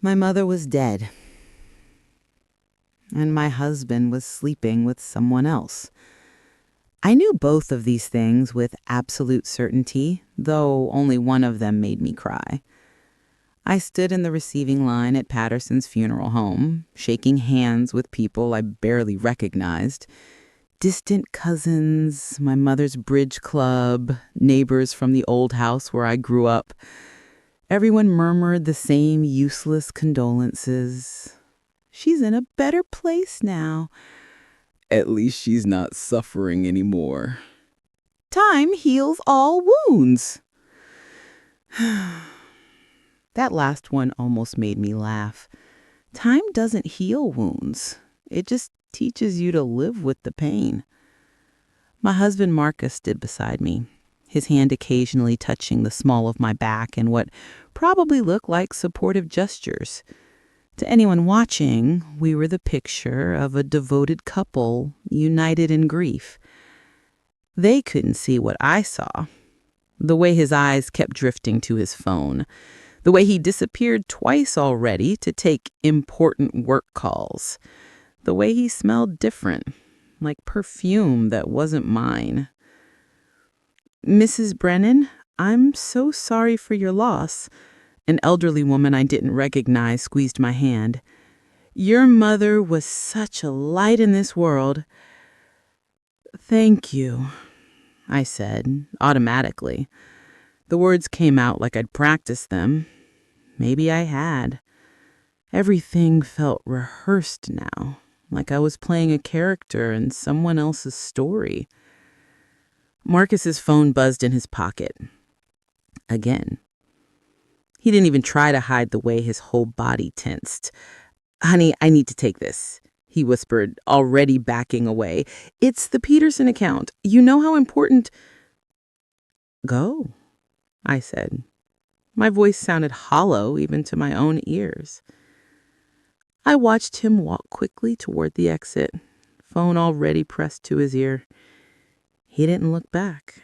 My mother was dead, and my husband was sleeping with someone else. I knew both of these things with absolute certainty, though only one of them made me cry. I stood in the receiving line at Patterson's funeral home, shaking hands with people I barely recognized. Distant cousins, my mother's bridge club, neighbors from the old house where I grew up. Everyone murmured the same useless condolences. She's in a better place now. At least she's not suffering anymore. Time heals all wounds. That last one almost made me laugh. Time doesn't heal wounds. It just teaches you to live with the pain. My husband Marcus stood beside me, his hand occasionally touching the small of my back in what probably looked like supportive gestures. To anyone watching, we were the picture of a devoted couple united in grief. They couldn't see what I saw. The way his eyes kept drifting to his phone. The way he disappeared twice already to take important work calls. The way he smelled different, like perfume that wasn't mine. Mrs. Brennan, I'm so sorry for your loss. An elderly woman I didn't recognize squeezed my hand. Your mother was such a light in this world. Thank you, I said, automatically. The words came out like I'd practiced them. Maybe I had. Everything felt rehearsed now, like I was playing a character in someone else's story. Marcus's phone buzzed in his pocket. Again. He didn't even try to hide the way his whole body tensed. Honey, I need to take this, he whispered, already backing away. It's the Peterson account. You know how important... Go, I said. My voice sounded hollow even to my own ears. I watched him walk quickly toward the exit, phone already pressed to his ear. He didn't look back.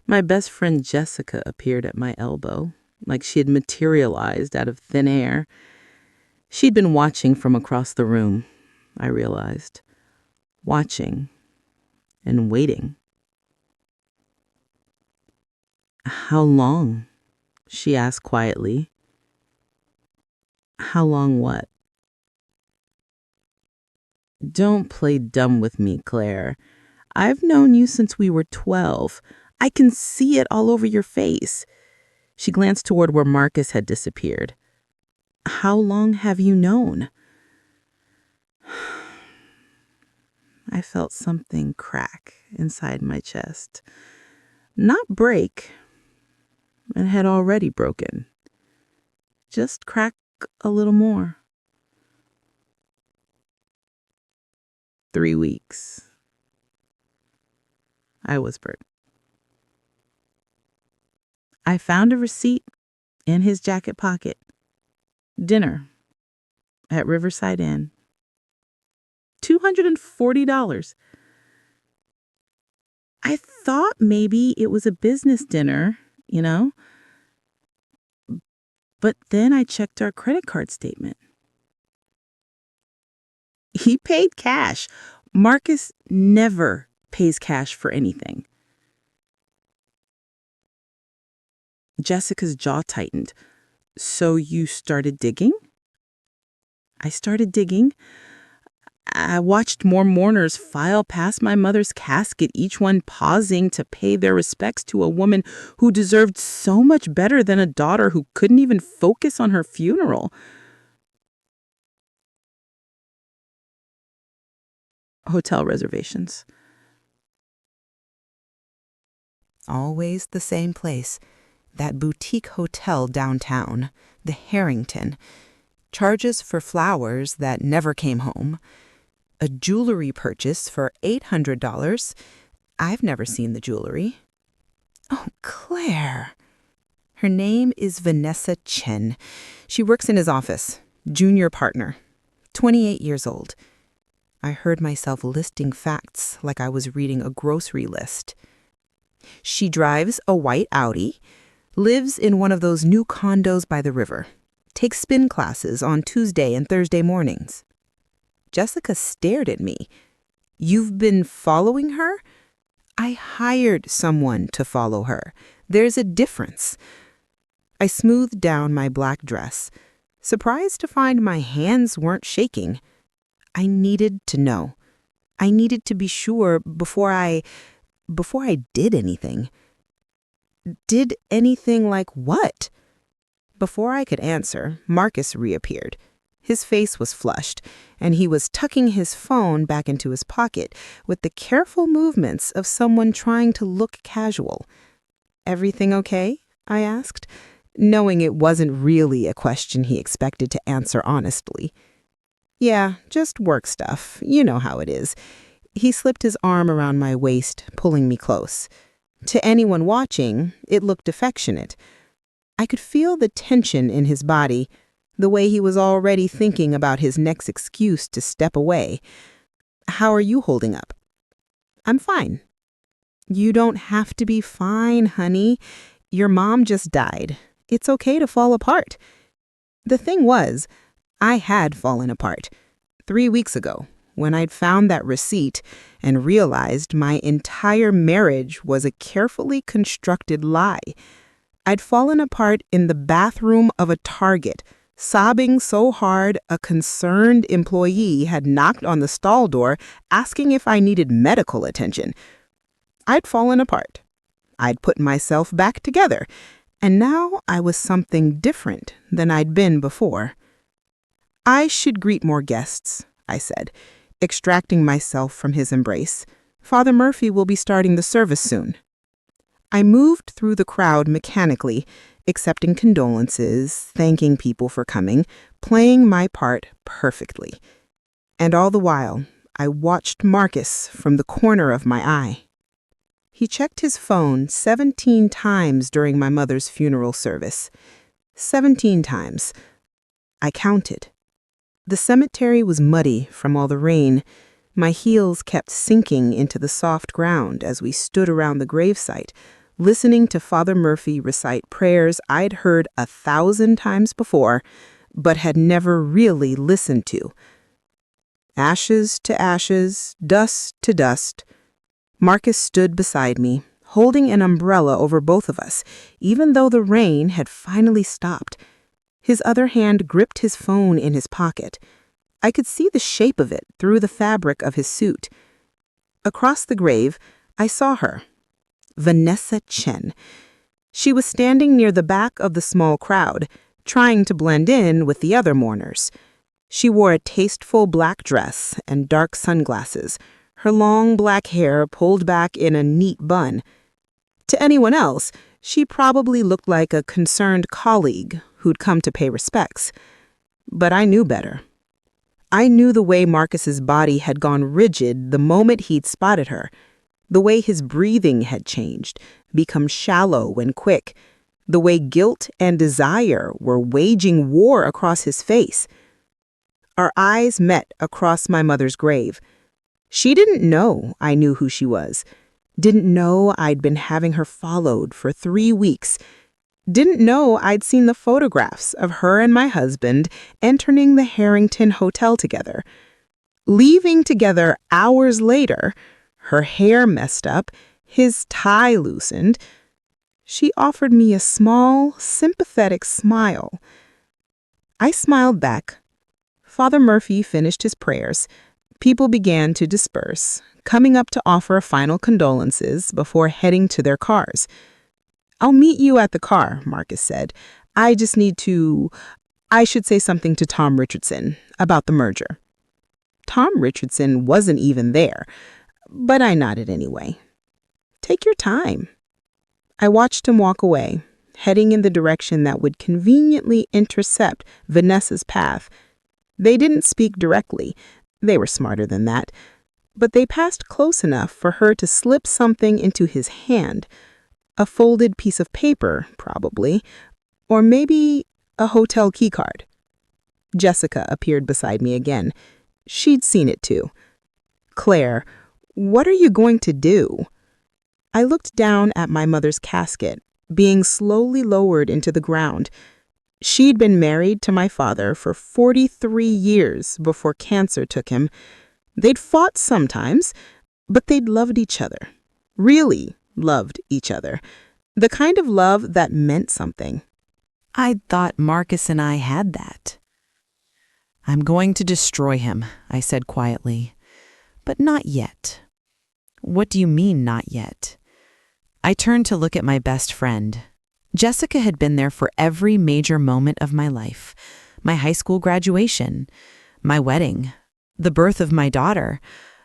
My best friend Jessica appeared at my elbow, like she had materialized out of thin air. She'd been watching from across the room, I realized. Watching and waiting. How long? She asked quietly. How long what? Don't play dumb with me, Claire. I've known you since we were 12. I can see it all over your face. She glanced toward where Marcus had disappeared. How long have you known? I felt something crack inside my chest. Not break. It had already broken. Just crack a little more. 3 weeks. I whispered. I found a receipt in his jacket pocket. Dinner at Riverside Inn. $240. I thought maybe it was a business dinner, you know. But then I checked our credit card statement. He paid cash. Marcus never pays cash for anything. Jessica's jaw tightened. So you started digging? I started digging. I watched more mourners file past my mother's casket, each one pausing to pay their respects to a woman who deserved so much better than a daughter who couldn't even focus on her funeral. Hotel reservations. Always the same place. That boutique hotel downtown, the Harrington. Charges for flowers that never came home. A jewelry purchase for $800. I've never seen the jewelry. Oh, Claire. Her name is Vanessa Chen. She works in his office. Junior partner. 28 years old. I heard myself listing facts like I was reading a grocery list. She drives a white Audi. Lives in one of those new condos by the river. Takes spin classes on Tuesday and Thursday mornings. Jessica stared at me. You've been following her? I hired someone to follow her. There's a difference. I smoothed down my black dress, surprised to find my hands weren't shaking. I needed to know. I needed to be sure before I did anything. Did anything like what? Before I could answer, Marcus reappeared. His face was flushed, and he was tucking his phone back into his pocket with the careful movements of someone trying to look casual. Everything okay? I asked, knowing it wasn't really a question he expected to answer honestly. Yeah, just work stuff. You know how it is. He slipped his arm around my waist, pulling me close. To anyone watching, it looked affectionate. I could feel the tension in his body, the way he was already thinking about his next excuse to step away. How are you holding up? I'm fine. You don't have to be fine, honey. Your mom just died. It's okay to fall apart. The thing was, I had fallen apart 3 weeks ago when I'd found that receipt and realized my entire marriage was a carefully constructed lie. I'd fallen apart in the bathroom of a Target, sobbing so hard a concerned employee had knocked on the stall door asking if I needed medical attention. I'd fallen apart. I'd put myself back together, and now I was something different than I'd been before. I should greet more guests, I said, extracting myself from his embrace. Father Murphy will be starting the service soon. I moved through the crowd mechanically, accepting condolences, thanking people for coming, playing my part perfectly. And all the while, I watched Marcus from the corner of my eye. He checked his phone 17 times during my mother's funeral service. 17 times. I counted. The cemetery was muddy from all the rain. My heels kept sinking into the soft ground as we stood around the gravesite, listening to Father Murphy recite prayers I'd heard 1,000 times before, but had never really listened to. Ashes to ashes, dust to dust. Marcus stood beside me, holding an umbrella over both of us, even though the rain had finally stopped. His other hand gripped his phone in his pocket. I could see the shape of it through the fabric of his suit. Across the grave, I saw her. Vanessa Chen. She was standing near the back of the small crowd, trying to blend in with the other mourners. She wore a tasteful black dress and dark sunglasses, her long black hair pulled back in a neat bun. To anyone else, she probably looked like a concerned colleague who'd come to pay respects. But I knew better. I knew the way Marcus's body had gone rigid the moment he'd spotted her, the way his breathing had changed, become shallow and quick, the way guilt and desire were waging war across his face. Our eyes met across my mother's grave. She didn't know I knew who she was, didn't know I'd been having her followed for 3 weeks, didn't know I'd seen the photographs of her and my husband entering the Harrington Hotel together. Leaving together hours later, her hair messed up, his tie loosened. She offered me a small, sympathetic smile. I smiled back. Father Murphy finished his prayers. People began to disperse, coming up to offer final condolences before heading to their cars. I'll meet you at the car, Marcus said. I should say something to Tom Richardson about the merger. Tom Richardson wasn't even there, but I nodded anyway. Take your time. I watched him walk away, heading in the direction that would conveniently intercept Vanessa's path. They didn't speak directly. They were smarter than that. But they passed close enough for her to slip something into his hand. A folded piece of paper, probably. Or maybe a hotel keycard. Jessica appeared beside me again. She'd seen it too. Claire, what are you going to do? I looked down at my mother's casket, being slowly lowered into the ground. She'd been married to my father for 43 years before cancer took him. They'd fought sometimes, but they'd loved each other. Really loved each other. The kind of love that meant something. I'd thought Marcus and I had that. I'm going to destroy him, I said quietly. But not yet. What do you mean, not yet? I turned to look at my best friend. Jessica had been there for every major moment of my life. My high school graduation, my wedding, the birth of my daughter,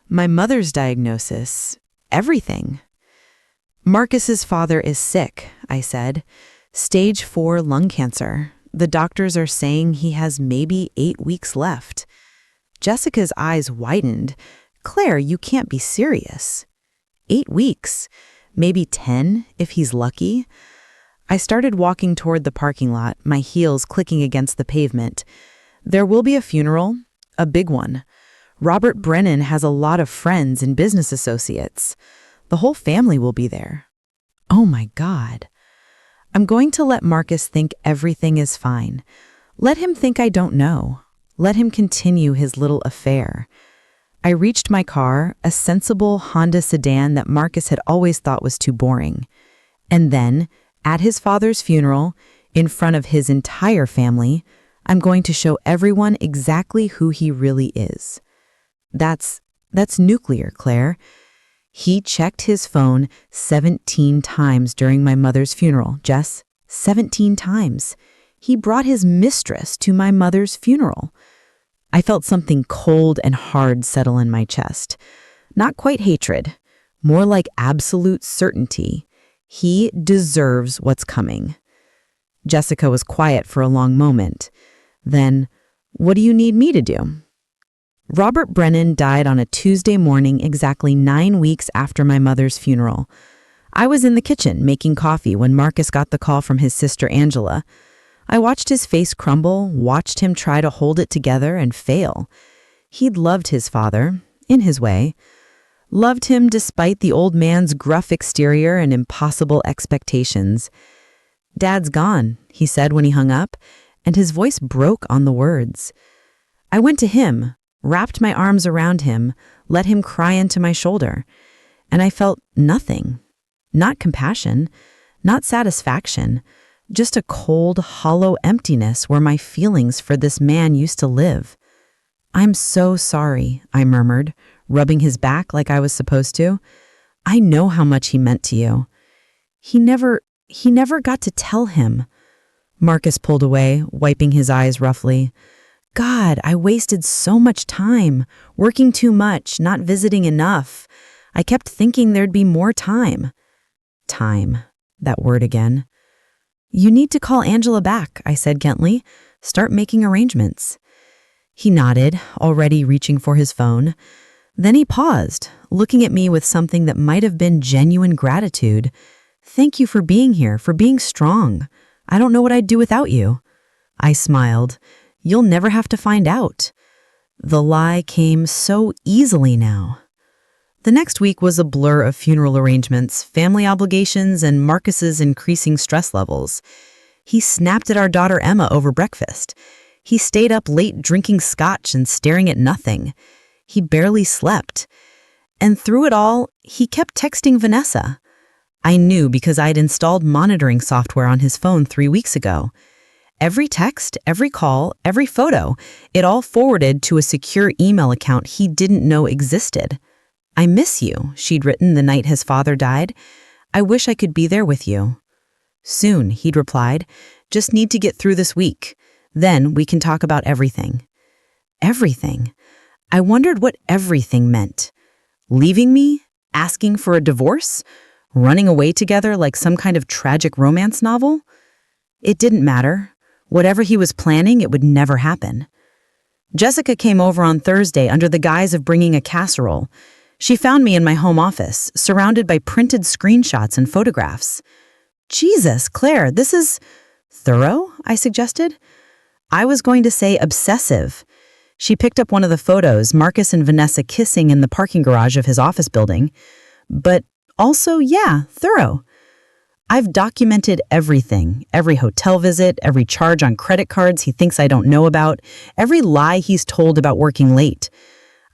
my mother's diagnosis, everything. Marcus's father is sick, I said. Stage 4 lung cancer. The doctors are saying he has maybe 8 weeks left. Jessica's eyes widened. Claire, you can't be serious. 8 weeks. Maybe 10 if he's lucky. I started walking toward the parking lot, my heels clicking against the pavement. There will be a funeral, a big one. Robert Brennan has a lot of friends and business associates. The whole family will be there. Oh my God. I'm going to let Marcus think everything is fine. Let him think I don't know. Let him continue his little affair. I reached my car, a sensible Honda sedan that Marcus had always thought was too boring. And then, at his father's funeral, in front of his entire family, I'm going to show everyone exactly who he really is. That's nuclear, Claire. He checked his phone 17 times during my mother's funeral, Jess. 17 times. He brought his mistress to my mother's funeral. I felt something cold and hard settle in my chest. Not quite hatred, more like absolute certainty. He deserves what's coming. Jessica was quiet for a long moment. Then, what do you need me to do? Robert Brennan died on a Tuesday morning exactly 9 weeks after my mother's funeral. I was in the kitchen making coffee when Marcus got the call from his sister Angela. I watched his face crumble, watched him try to hold it together and fail. He'd loved his father, in his way. Loved him despite the old man's gruff exterior and impossible expectations. "Dad's gone," he said when he hung up, and his voice broke on the words. I went to him, wrapped my arms around him, let him cry into my shoulder, and I felt nothing. Not compassion, not satisfaction, just a cold, hollow emptiness where my feelings for this man used to live. "I'm so sorry," I murmured, rubbing his back like I was supposed to. "I know how much he meant to you." He never got to tell him." Marcus pulled away, wiping his eyes roughly. "God, I wasted so much time, working too much, not visiting enough. I kept thinking there'd be more time." Time, that word again. "You need to call Angela back," I said gently. "Start making arrangements." He nodded, already reaching for his phone. Then he paused, looking at me with something that might have been genuine gratitude. "Thank you for being here, for being strong. I don't know what I'd do without you." I smiled. "You'll never have to find out." The lie came so easily now. The next week was a blur of funeral arrangements, family obligations, and Marcus's increasing stress levels. He snapped at our daughter Emma over breakfast. He stayed up late drinking scotch and staring at nothing. He barely slept. And through it all, he kept texting Vanessa. I knew because I'd installed monitoring software on his phone 3 weeks ago. Every text, every call, every photo, it all forwarded to a secure email account he didn't know existed. "I miss you," she'd written the night his father died. "I wish I could be there with you." "Soon," he'd replied. "Just need to get through this week. Then we can talk about everything." Everything. I wondered what everything meant. Leaving me? Asking for a divorce? Running away together like some kind of tragic romance novel? It didn't matter. Whatever he was planning, it would never happen. Jessica came over on Thursday under the guise of bringing a casserole. She found me in my home office, surrounded by printed screenshots and photographs. "Jesus, Claire, this is thorough," I suggested. I was going to say obsessive. She picked up one of the photos, Marcus and Vanessa kissing in the parking garage of his office building. But also, yeah, thorough. I've documented everything, every hotel visit, every charge on credit cards he thinks I don't know about, every lie he's told about working late.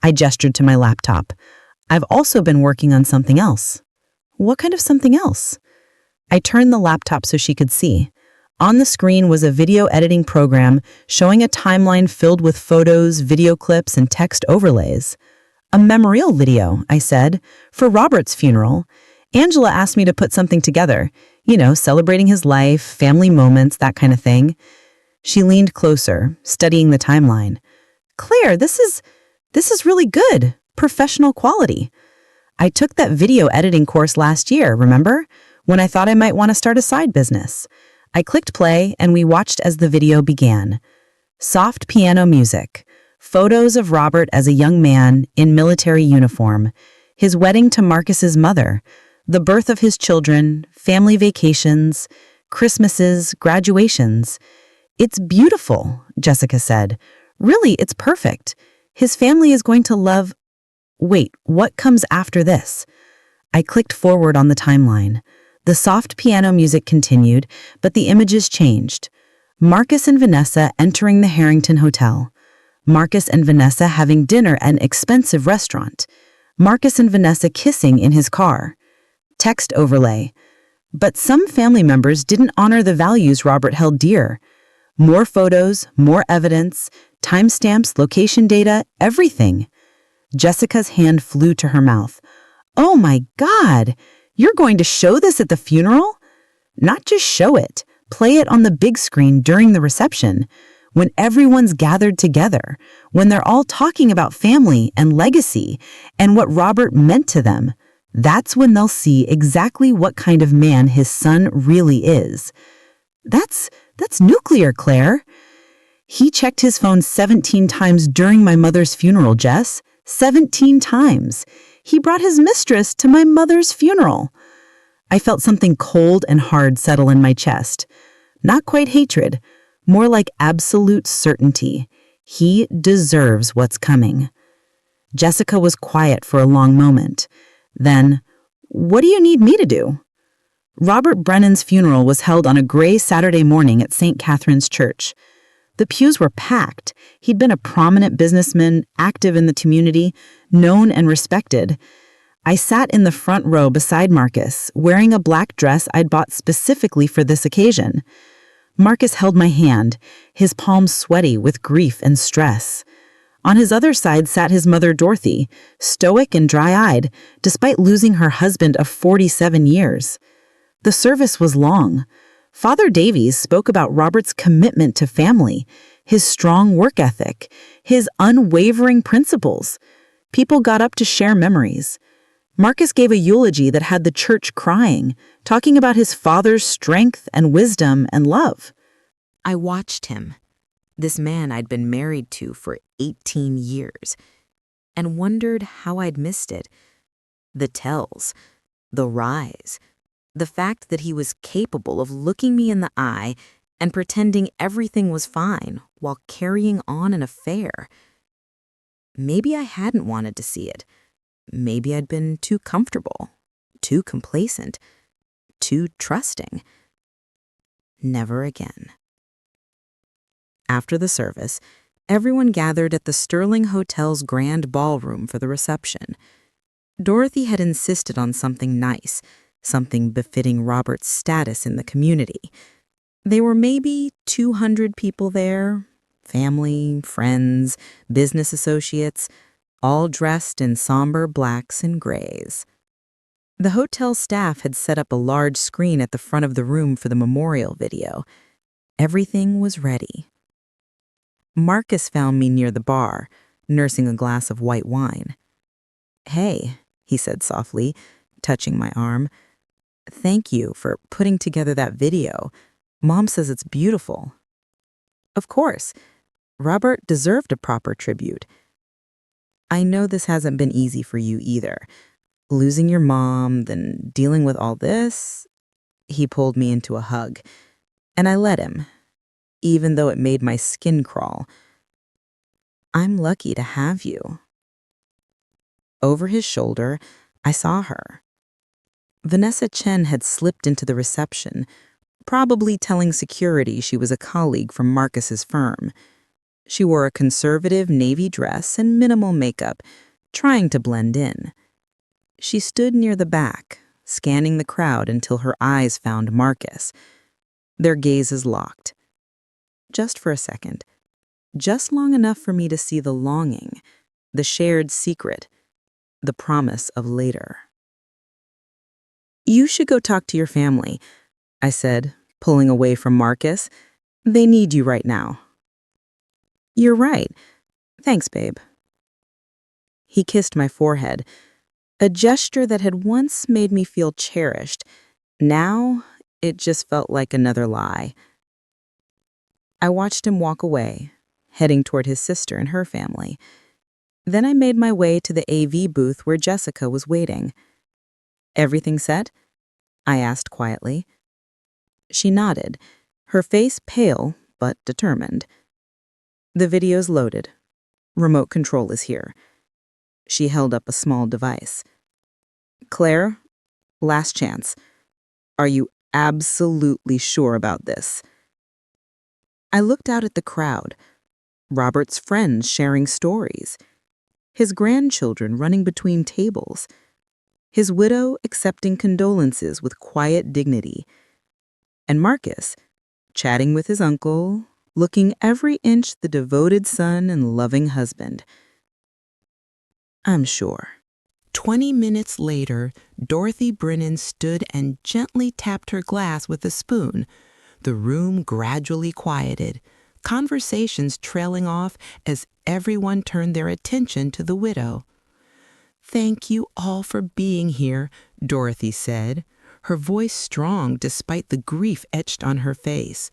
I gestured to my laptop. I've also been working on something else. What kind of something else? I turned the laptop so she could see. On the screen was a video editing program showing a timeline filled with photos, video clips, and text overlays. A memorial video, I said, for Robert's funeral. Angela asked me to put something together, celebrating his life, family moments, that kind of thing. She leaned closer, studying the timeline. Claire, this is really good, professional quality. I took that video editing course last year, remember? When I thought I might want to start a side business. I clicked play and we watched as the video began. Soft piano music, photos of Robert as a young man in military uniform, his wedding to Marcus's mother, the birth of his children, family vacations, Christmases, graduations. It's beautiful, Jessica said. Really, it's perfect. His family is going to love... Wait, what comes after this? I clicked forward on the timeline. The soft piano music continued, but the images changed. Marcus and Vanessa entering the Harrington Hotel. Marcus and Vanessa having dinner at an expensive restaurant. Marcus and Vanessa kissing in his car. Text overlay. But some family members didn't honor the values Robert held dear. More photos, more evidence, timestamps, location data, everything. Jessica's hand flew to her mouth. Oh my God! You're going to show this at the funeral? Not just show it, play it on the big screen during the reception, when everyone's gathered together, when they're all talking about family and legacy and what Robert meant to them. That's when they'll see exactly what kind of man his son really is. That's nuclear, Claire. He checked his phone 17 times during my mother's funeral, Jess. 17 times. He brought his mistress to my mother's funeral. I felt something cold and hard settle in my chest. Not quite hatred, more like absolute certainty. He deserves what's coming. Jessica was quiet for a long moment. Then, what do you need me to do? Robert Brennan's funeral was held on a gray Saturday morning at St. Catherine's Church. The pews were packed. He'd been a prominent businessman, active in the community, known and respected. I sat in the front row beside Marcus, wearing a black dress I'd bought specifically for this occasion. Marcus held my hand, his palms sweaty with grief and stress. On his other side sat his mother Dorothy, stoic and dry-eyed, despite losing her husband of 47 years. The service was long. Father Davies spoke about Robert's commitment to family, his strong work ethic, his unwavering principles. People got up to share memories. Marcus gave a eulogy that had the church crying, talking about his father's strength and wisdom and love. I watched him, this man I'd been married to for 18 years, and wondered how I'd missed it. The tells, the rise, the fact that he was capable of looking me in the eye and pretending everything was fine while carrying on an affair. Maybe I hadn't wanted to see it. Maybe I'd been too comfortable, too complacent, too trusting. Never again. After the service, everyone gathered at the Sterling Hotel's grand ballroom for the reception. Dorothy had insisted on something nice, something befitting Robert's status in the community. There were maybe 200 people there, family, friends, business associates, all dressed in somber blacks and grays. The hotel staff had set up a large screen at the front of the room for the memorial video. Everything was ready. Marcus found me near the bar, nursing a glass of white wine. "Hey," he said softly, touching my arm. "Thank you for putting together that video. Mom says it's beautiful." Of course, Robert deserved a proper tribute. "I know this hasn't been easy for you either. Losing your mom, then dealing with all this." He pulled me into a hug, and I let him, even though it made my skin crawl. "I'm lucky to have you." Over his shoulder, I saw her. Vanessa Chen had slipped into the reception, probably telling security she was a colleague from Marcus's firm. She wore a conservative navy dress and minimal makeup, trying to blend in. She stood near the back, scanning the crowd until her eyes found Marcus. Their gazes locked. Just for a second. Just long enough for me to see the longing, the shared secret, the promise of later. "You should go talk to your family," I said, pulling away from Marcus. "They need you right now." "You're right. Thanks, babe." He kissed my forehead, a gesture that had once made me feel cherished. Now, it just felt like another lie. I watched him walk away, heading toward his sister and her family. Then I made my way to the AV booth where Jessica was waiting. "Everything set?" I asked quietly. She nodded, her face pale but determined. "The video's loaded. Remote control is here." She held up a small device. "Claire, last chance. Are you absolutely sure about this?" I looked out at the crowd. Robert's friends sharing stories. His grandchildren running between tables. His widow accepting condolences with quiet dignity. And Marcus, chatting with his uncle, looking every inch the devoted son and loving husband. I'm sure. 20 minutes later, Dorothy Brennan stood and gently tapped her glass with a spoon. The room gradually quieted, conversations trailing off as everyone turned their attention to the widow. "Thank you all for being here," Dorothy said, her voice strong despite the grief etched on her face.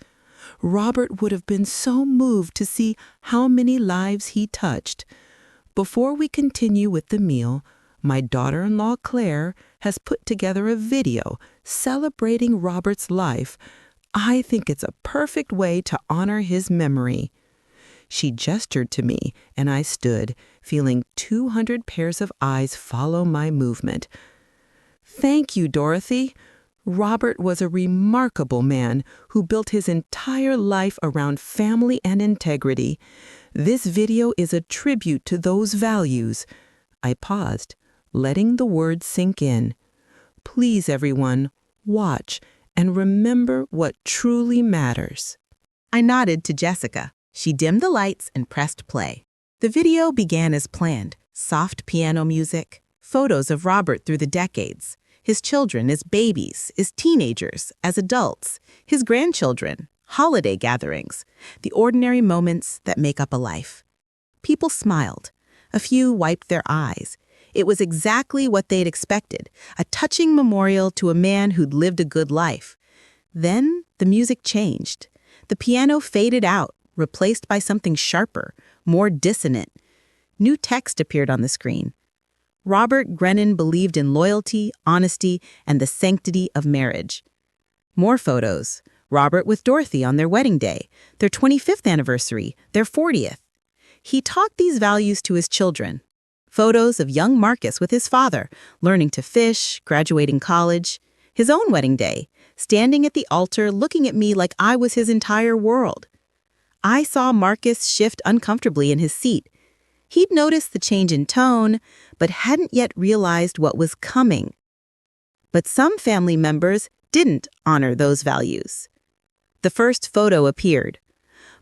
"Robert would have been so moved to see how many lives he touched. Before we continue with the meal, my daughter-in-law Claire has put together a video celebrating Robert's life. I think it's a perfect way to honor his memory." She gestured to me, and I stood, feeling 200 pairs of eyes follow my movement. "Thank you, Dorothy. Robert was a remarkable man who built his entire life around family and integrity. This video is a tribute to those values." I paused, letting the words sink in. "Please, everyone, watch and remember what truly matters." I nodded to Jessica. She dimmed the lights and pressed play. The video began as planned: soft piano music, photos of Robert through the decades, his children as babies, as teenagers, as adults, his grandchildren, holiday gatherings, the ordinary moments that make up a life. People smiled. A few wiped their eyes. It was exactly what they'd expected, a touching memorial to a man who'd lived a good life. Then the music changed. The piano faded out, replaced by something sharper, more dissonant. New text appeared on the screen. Robert Brennan believed in loyalty, honesty, and the sanctity of marriage. More photos. Robert with Dorothy on their wedding day, their 25th anniversary, their 40th. He taught these values to his children. Photos of young Marcus with his father, learning to fish, graduating college. His own wedding day, standing at the altar looking at me like I was his entire world. I saw Marcus shift uncomfortably in his seat. He'd noticed the change in tone, but hadn't yet realized what was coming. But some family members didn't honor those values. The first photo appeared.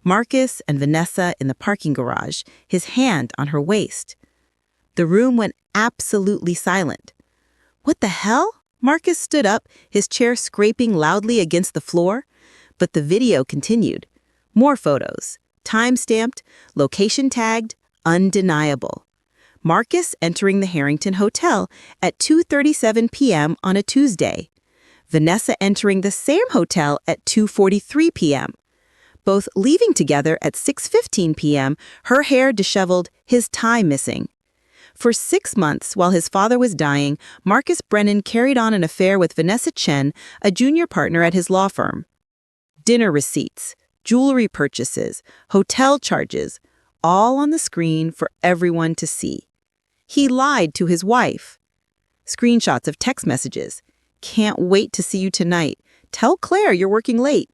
Marcus and Vanessa in the parking garage, his hand on her waist. The room went absolutely silent. "What the hell?" Marcus stood up, his chair scraping loudly against the floor. But the video continued. More photos, time-stamped, location tagged, undeniable. Marcus entering the Harrington Hotel at 2:37 p.m. on a Tuesday. Vanessa entering the same hotel at 2:43 p.m. Both leaving together at 6:15 p.m., her hair disheveled, his tie missing. For 6 months, while his father was dying, Marcus Brennan carried on an affair with Vanessa Chen, a junior partner at his law firm. Dinner receipts, jewelry purchases, hotel charges, all on the screen for everyone to see. He lied to his wife. Screenshots of text messages, Can't wait to see you tonight. Tell Claire you're working late.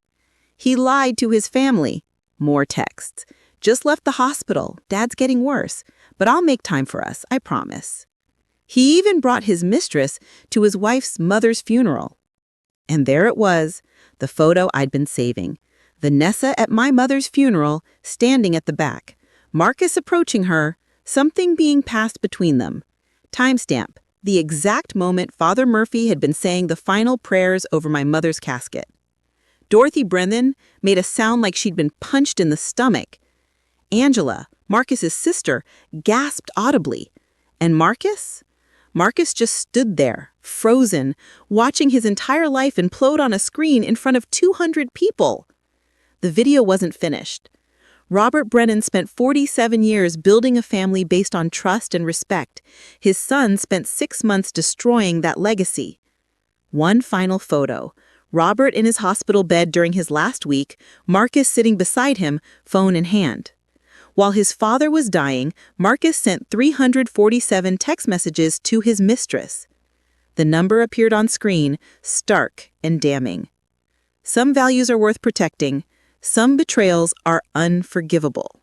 He lied to his family. More texts. Just left the hospital. Dad's getting worse. But I'll make time for us, I promise. He even brought his mistress to his wife's mother's funeral. And there it was, the photo I'd been saving. Vanessa at my mother's funeral, standing at the back. Marcus approaching her, something being passed between them. Timestamp, the exact moment Father Murphy had been saying the final prayers over my mother's casket. Dorothy Brennan made a sound like she'd been punched in the stomach. Angela, Marcus's sister, gasped audibly. And Marcus? Marcus just stood there, frozen, watching his entire life implode on a screen in front of 200 people. The video wasn't finished. Robert Brennan spent 47 years building a family based on trust and respect. His son spent 6 months destroying that legacy. One final photo. Robert in his hospital bed during his last week, Marcus sitting beside him, phone in hand. While his father was dying, Marcus sent 347 text messages to his mistress. The number appeared on screen, stark and damning. Some values are worth protecting. Some betrayals are unforgivable.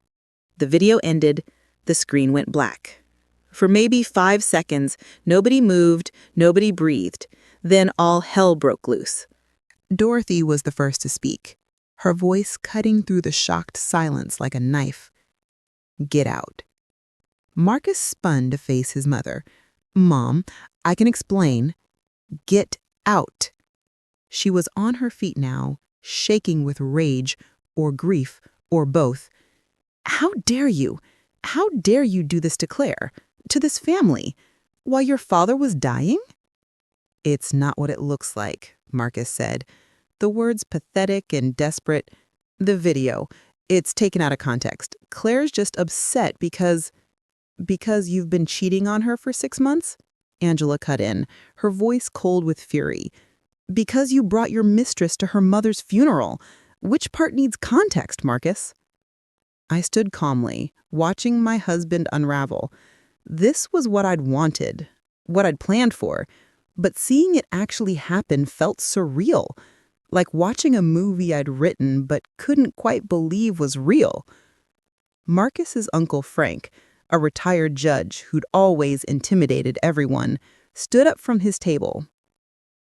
The video ended. The screen went black. For maybe 5 seconds, nobody moved, nobody breathed. Then all hell broke loose. Dorothy was the first to speak, her voice cutting through the shocked silence like a knife. Get out. Marcus spun to face his mother. Mom, I can explain. Get out. She was on her feet now, shaking with rage or grief or both. How dare you? How dare you do this to Claire, to this family, while your father was dying? It's not what it looks like, Marcus said. The words pathetic and desperate. The video. It's taken out of context. Claire's just upset because you've been cheating on her for 6 months? Angela cut in, her voice cold with fury. Because you brought your mistress to her mother's funeral. Which part needs context, Marcus? I stood calmly, watching my husband unravel. This was what I'd wanted, what I'd planned for, but seeing it actually happen felt surreal. Like watching a movie I'd written but couldn't quite believe was real. Marcus's uncle Frank, a retired judge who'd always intimidated everyone, stood up from his table.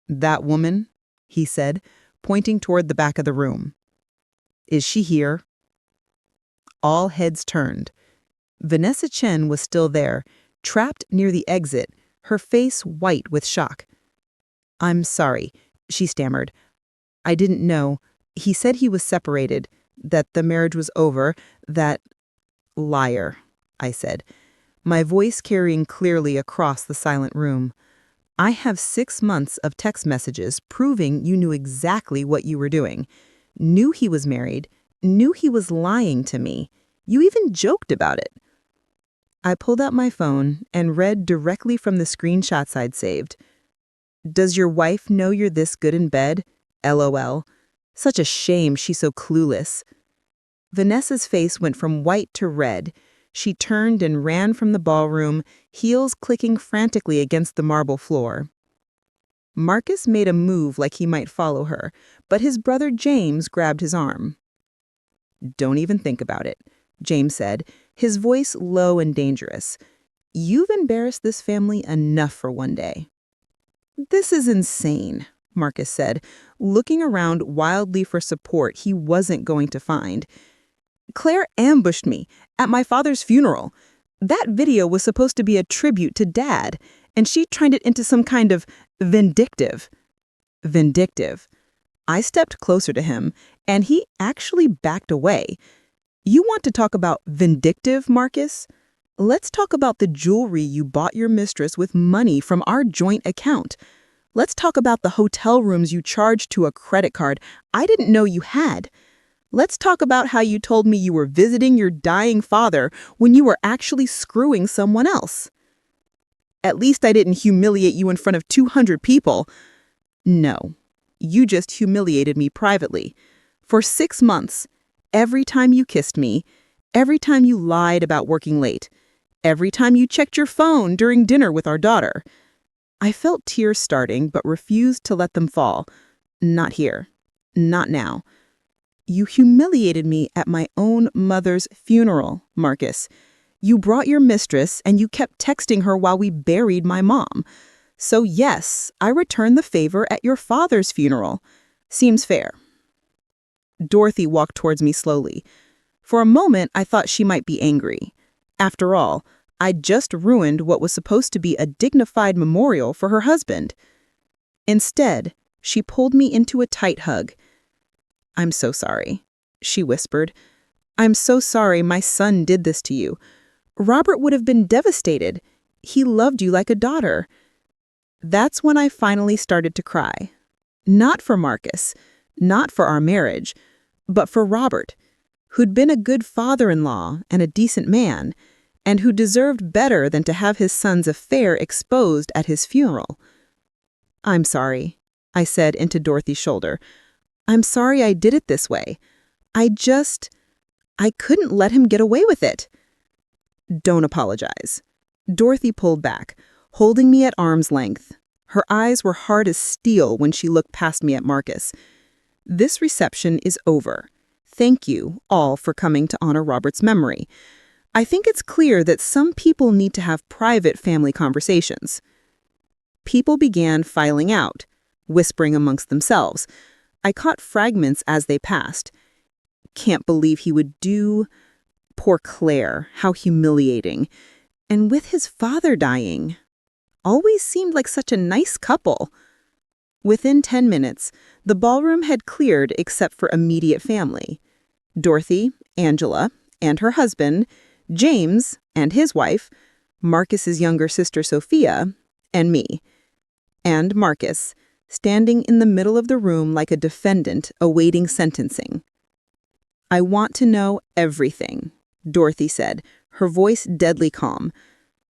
That woman, he said, pointing toward the back of the room. Is she here? All heads turned. Vanessa Chen was still there, trapped near the exit, her face white with shock. I'm sorry, she stammered. I didn't know. He said he was separated, that the marriage was over, that... Liar, I said, my voice carrying clearly across the silent room. I have 6 months of text messages proving you knew exactly what you were doing. Knew he was married, knew he was lying to me. You even joked about it. I pulled out my phone and read directly from the screenshots I'd saved. Does your wife know you're this good in bed? LOL. Such a shame she's so clueless. Vanessa's face went from white to red. She turned and ran from the ballroom, heels clicking frantically against the marble floor. Marcus made a move like he might follow her, but his brother James grabbed his arm. Don't even think about it, James said, his voice low and dangerous. You've embarrassed this family enough for one day. This is insane, Marcus said, looking around wildly for support he wasn't going to find. Claire ambushed me at my father's funeral. That video was supposed to be a tribute to Dad, and she turned it into some kind of vindictive. Vindictive. I stepped closer to him, and he actually backed away. You want to talk about vindictive, Marcus? Let's talk about the jewelry you bought your mistress with money from our joint account. Let's talk about the hotel rooms you charged to a credit card I didn't know you had. Let's talk about how you told me you were visiting your dying father when you were actually screwing someone else. At least I didn't humiliate you in front of 200 people. No, you just humiliated me privately. For 6 months, every time you kissed me, every time you lied about working late, every time you checked your phone during dinner with our daughter. I felt tears starting but refused to let them fall. Not here. Not now. You humiliated me at my own mother's funeral, Marcus. You brought your mistress and you kept texting her while we buried my mom. So yes, I returned the favor at your father's funeral. Seems fair. Dorothy walked towards me slowly. For a moment, I thought she might be angry. After all, I'd just ruined what was supposed to be a dignified memorial for her husband. Instead, she pulled me into a tight hug. "I'm so sorry," she whispered. "I'm so sorry my son did this to you. Robert would have been devastated. He loved you like a daughter." That's when I finally started to cry. Not for Marcus, not for our marriage, but for Robert, who'd been a good father-in-law and a decent man, and who deserved better than to have his son's affair exposed at his funeral. "I'm sorry," I said into Dorothy's shoulder. "I'm sorry I did it this way. I couldn't let him get away with it." "Don't apologize." Dorothy pulled back, holding me at arm's length. Her eyes were hard as steel when she looked past me at Marcus. "This reception is over. Thank you all for coming to honor Robert's memory. I think it's clear that some people need to have private family conversations." People began filing out, whispering amongst themselves. I caught fragments as they passed. "Can't believe he would do... Poor Claire, how humiliating. And with his father dying. Always seemed like such a nice couple." Within 10 minutes, the ballroom had cleared except for immediate family. Dorothy, Angela, and her husband, James and his wife, Marcus's younger sister Sophia, and me. And Marcus, standing in the middle of the room like a defendant awaiting sentencing. "I want to know everything," Dorothy said, her voice deadly calm.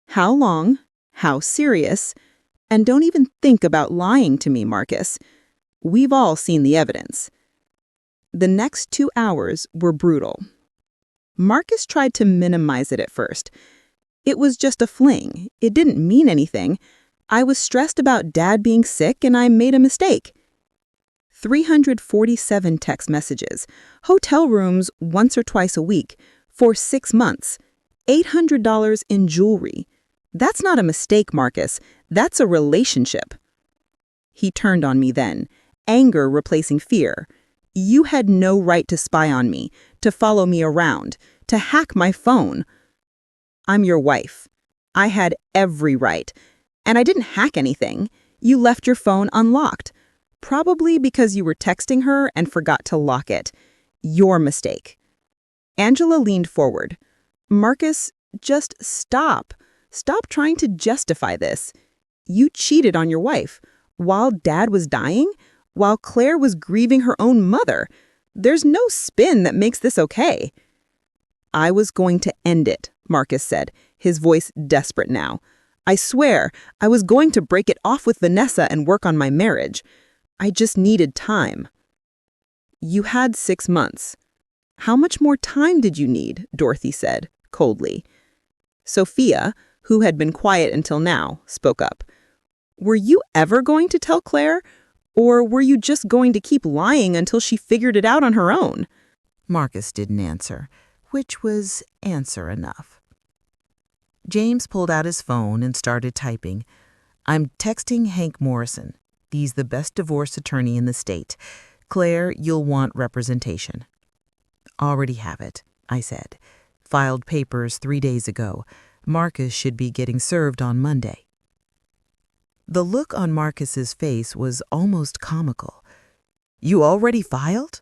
"How long? How serious? And don't even think about lying to me, Marcus. We've all seen the evidence." The next 2 hours were brutal. Marcus tried to minimize it at first. "It was just a fling. It didn't mean anything. I was stressed about Dad being sick and I made a mistake." 347 text messages, hotel rooms once or twice a week, for 6 months, $800 in jewelry. That's not a mistake, Marcus. That's a relationship. He turned on me then, anger replacing fear. "You had no right to spy on me, to follow me around, to hack my phone." "I'm your wife. I had every right. And I didn't hack anything. You left your phone unlocked. Probably because you were texting her and forgot to lock it. Your mistake." Angela leaned forward. "Marcus, just stop. Stop trying to justify this. You cheated on your wife while Dad was dying, while Claire was grieving her own mother. There's no spin that makes this okay." "I was going to end it," Marcus said, his voice desperate now. "I swear, I was going to break it off with Vanessa and work on my marriage. I just needed time." "You had 6 months. How much more time did you need?" Dorothy said, coldly. Sophia, who had been quiet until now, spoke up. "Were you ever going to tell Claire? Or were you just going to keep lying until she figured it out on her own?" Marcus didn't answer, which was answer enough. James pulled out his phone and started typing. "I'm texting Hank Morrison. He's the best divorce attorney in the state. Claire, you'll want representation." "Already have it," I said. "Filed papers 3 days ago. Marcus should be getting served on Monday." The look on Marcus's face was almost comical. "You already filed?"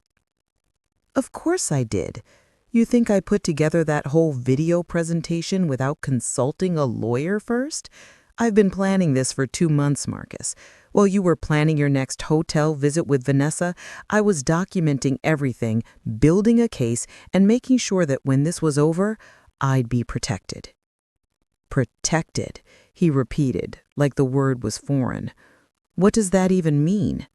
"Of course I did. You think I put together that whole video presentation without consulting a lawyer first? I've been planning this for 2 months, Marcus. While you were planning your next hotel visit with Vanessa, I was documenting everything, building a case, and making sure that when this was over, I'd be protected." "Protected," he repeated, like the word was foreign. "What does that even mean?"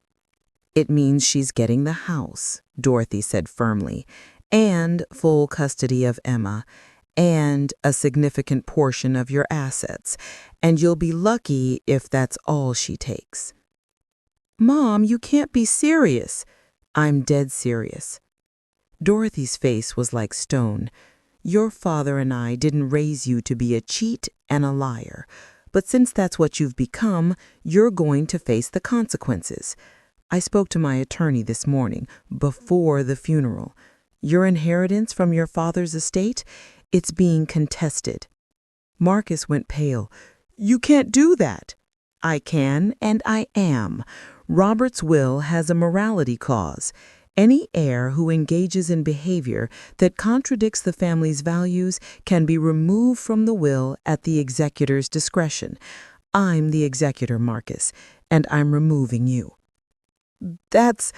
"It means she's getting the house," Dorothy said firmly, "and full custody of Emma, and a significant portion of your assets, and you'll be lucky if that's all she takes." "Mom, you can't be serious." "I'm dead serious." Dorothy's face was like stone. "Your father and I didn't raise you to be a cheat and a liar, but since that's what you've become, you're going to face the consequences. I spoke to my attorney this morning, before the funeral. Your inheritance from your father's estate, it's being contested." Marcus went pale. "You can't do that." "I can, and I am. Robert's will has a morality clause. Any heir who engages in behavior that contradicts the family's values can be removed from the will at the executor's discretion. I'm the executor, Marcus, and I'm removing you." That's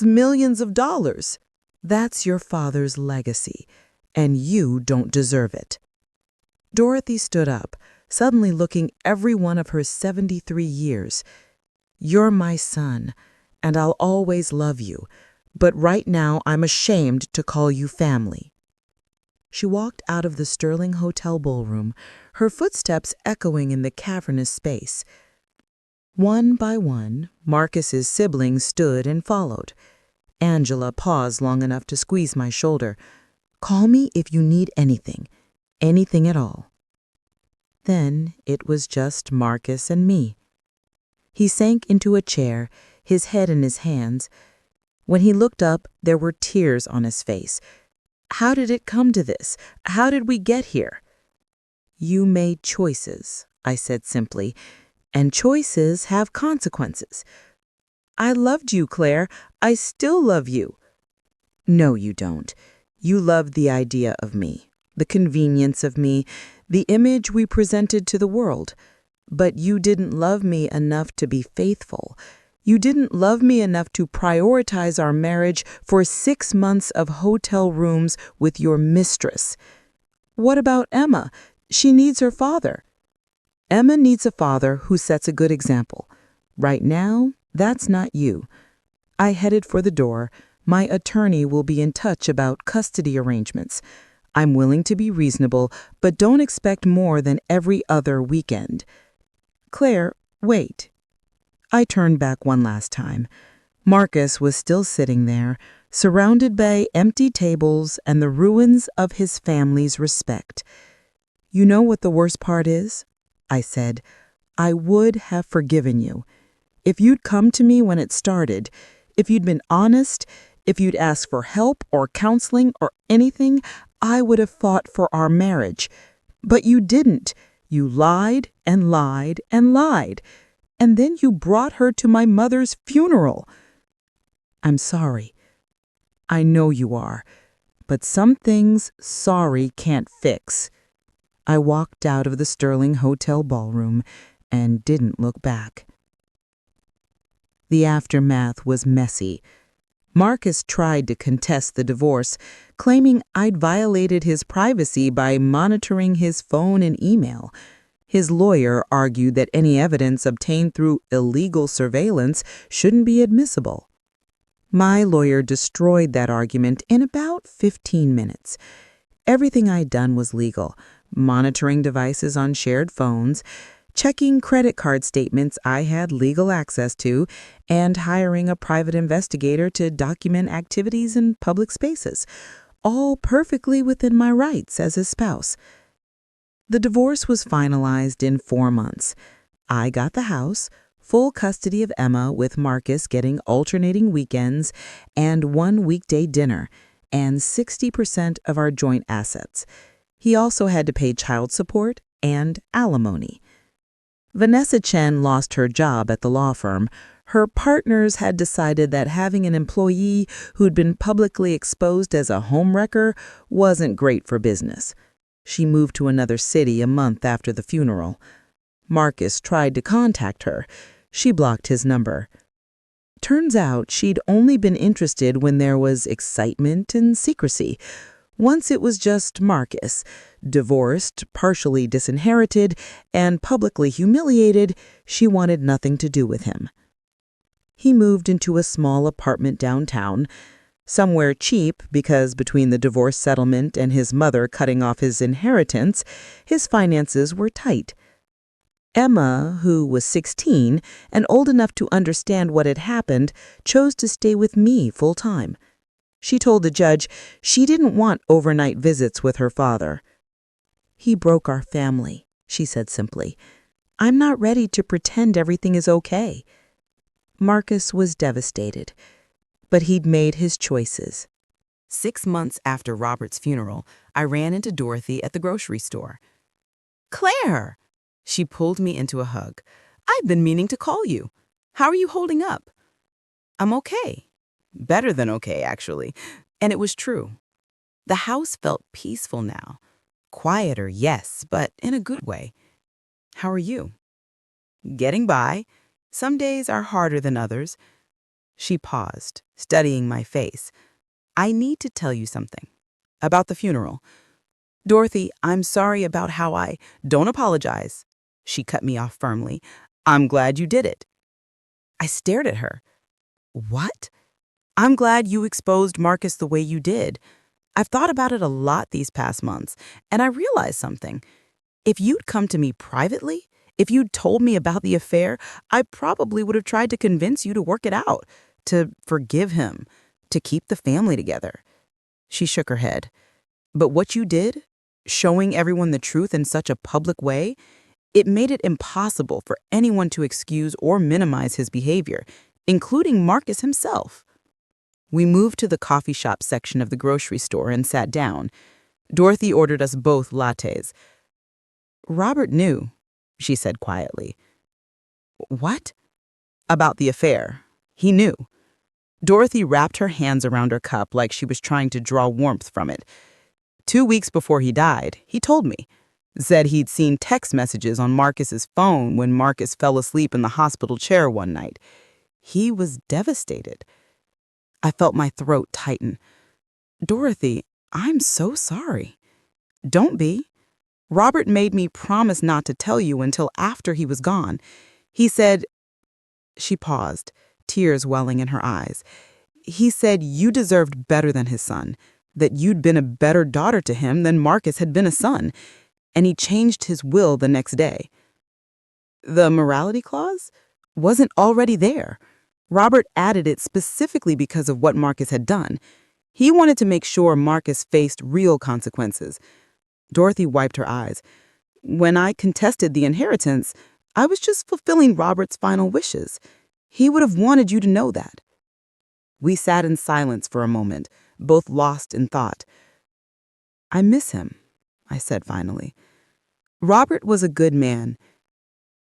millions of dollars." "That's your father's legacy, and you don't deserve it." Dorothy stood up, suddenly looking every one of her 73 years. "You're my son, and I'll always love you, but right now I'm ashamed to call you family." She walked out of the Sterling Hotel ballroom, her footsteps echoing in the cavernous space. One by one, Marcus's siblings stood and followed. Angela paused long enough to squeeze my shoulder. "Call me if you need anything, anything at all." Then it was just Marcus and me. He sank into a chair, his head in his hands. When he looked up, there were tears on his face. "How did it come to this? How did we get here?" "You made choices," I said simply, "and choices have consequences." "I loved you, Claire. I still love you." "No, you don't. You loved the idea of me, the convenience of me, the image we presented to the world. But you didn't love me enough to be faithful. You didn't love me enough to prioritize our marriage for 6 months of hotel rooms with your mistress." "What about Emma? She needs her father." "Emma needs a father who sets a good example. Right now, that's not you." I headed for the door. "My attorney will be in touch about custody arrangements. I'm willing to be reasonable, but don't expect more than every other weekend." "Claire, wait." I turned back one last time. Marcus was still sitting there, surrounded by empty tables and the ruins of his family's respect. "You know what the worst part is?" I said. "I would have forgiven you. If you'd come to me when it started, if you'd been honest, if you'd asked for help or counseling or anything, I would have fought for our marriage. But you didn't. You lied and lied and lied. And then you brought her to my mother's funeral." "I'm sorry." "I know you are. But some things sorry can't fix." I walked out of the Sterling Hotel ballroom and didn't look back. The aftermath was messy. Marcus tried to contest the divorce, claiming I'd violated his privacy by monitoring his phone and email. His lawyer argued that any evidence obtained through illegal surveillance shouldn't be admissible. My lawyer destroyed that argument in about 15 minutes. Everything I'd done was legal: monitoring devices on shared phones, checking credit card statements I had legal access to, and hiring a private investigator to document activities in public spaces, all perfectly within my rights as his spouse. The divorce was finalized in 4 months. I got the house, full custody of Emma, with Marcus getting alternating weekends and 1 weekday dinner, and 60% of our joint assets. He also had to pay child support and alimony. Vanessa Chen lost her job at the law firm. Her partners had decided that having an employee who'd been publicly exposed as a homewrecker wasn't great for business. She moved to another city a month after the funeral. Marcus tried to contact her. She blocked his number. Turns out she'd only been interested when there was excitement and secrecy. Once it was just Marcus, divorced, partially disinherited, and publicly humiliated, she wanted nothing to do with him. He moved into a small apartment downtown. Somewhere cheap because between the divorce settlement and his mother cutting off his inheritance, his finances were tight. Emma, who was 16 and old enough to understand what had happened, chose to stay with me full-time. She told the judge she didn't want overnight visits with her father. "He broke our family," she said simply. "I'm not ready to pretend everything is okay." Marcus was devastated, but he'd made his choices. 6 months after Robert's funeral, I ran into Dorothy at the grocery store. "Claire!" She pulled me into a hug. "I've been meaning to call you. How are you holding up?" "I'm okay. Better than okay, actually." And it was true. The house felt peaceful now. Quieter, yes, but in a good way. "How are you?" "Getting by. Some days are harder than others." She paused, studying my face. "I need to tell you something. About the funeral. Dorothy, I'm sorry about how I... Don't apologize." She cut me off firmly. "I'm glad you did it." I stared at her. "What?" "I'm glad you exposed Marcus the way you did. I've thought about it a lot these past months, and I realized something. If you'd come to me privately, if you'd told me about the affair, I probably would have tried to convince you to work it out, to forgive him, to keep the family together." She shook her head. "But what you did, showing everyone the truth in such a public way, it made it impossible for anyone to excuse or minimize his behavior, including Marcus himself." We moved to the coffee shop section of the grocery store and sat down. Dorothy ordered us both lattes. "Robert knew," she said quietly. "What?" "About the affair. He knew." Dorothy wrapped her hands around her cup like she was trying to draw warmth from it. 2 weeks before he died, he told me. Said he'd seen text messages on Marcus's phone when Marcus fell asleep in the hospital chair one night. He was devastated. I felt my throat tighten. "Dorothy, I'm so sorry." "Don't be. Robert made me promise not to tell you until after he was gone. He said..." She paused, tears welling in her eyes. "He said you deserved better than his son, that you'd been a better daughter to him than Marcus had been a son, and he changed his will the next day." The morality clause wasn't already there. Robert added it specifically because of what Marcus had done. He wanted to make sure Marcus faced real consequences. Dorothy wiped her eyes. "When I contested the inheritance, I was just fulfilling Robert's final wishes. He would have wanted you to know that." We sat in silence for a moment, both lost in thought. "I miss him," I said finally. "Robert was a good man."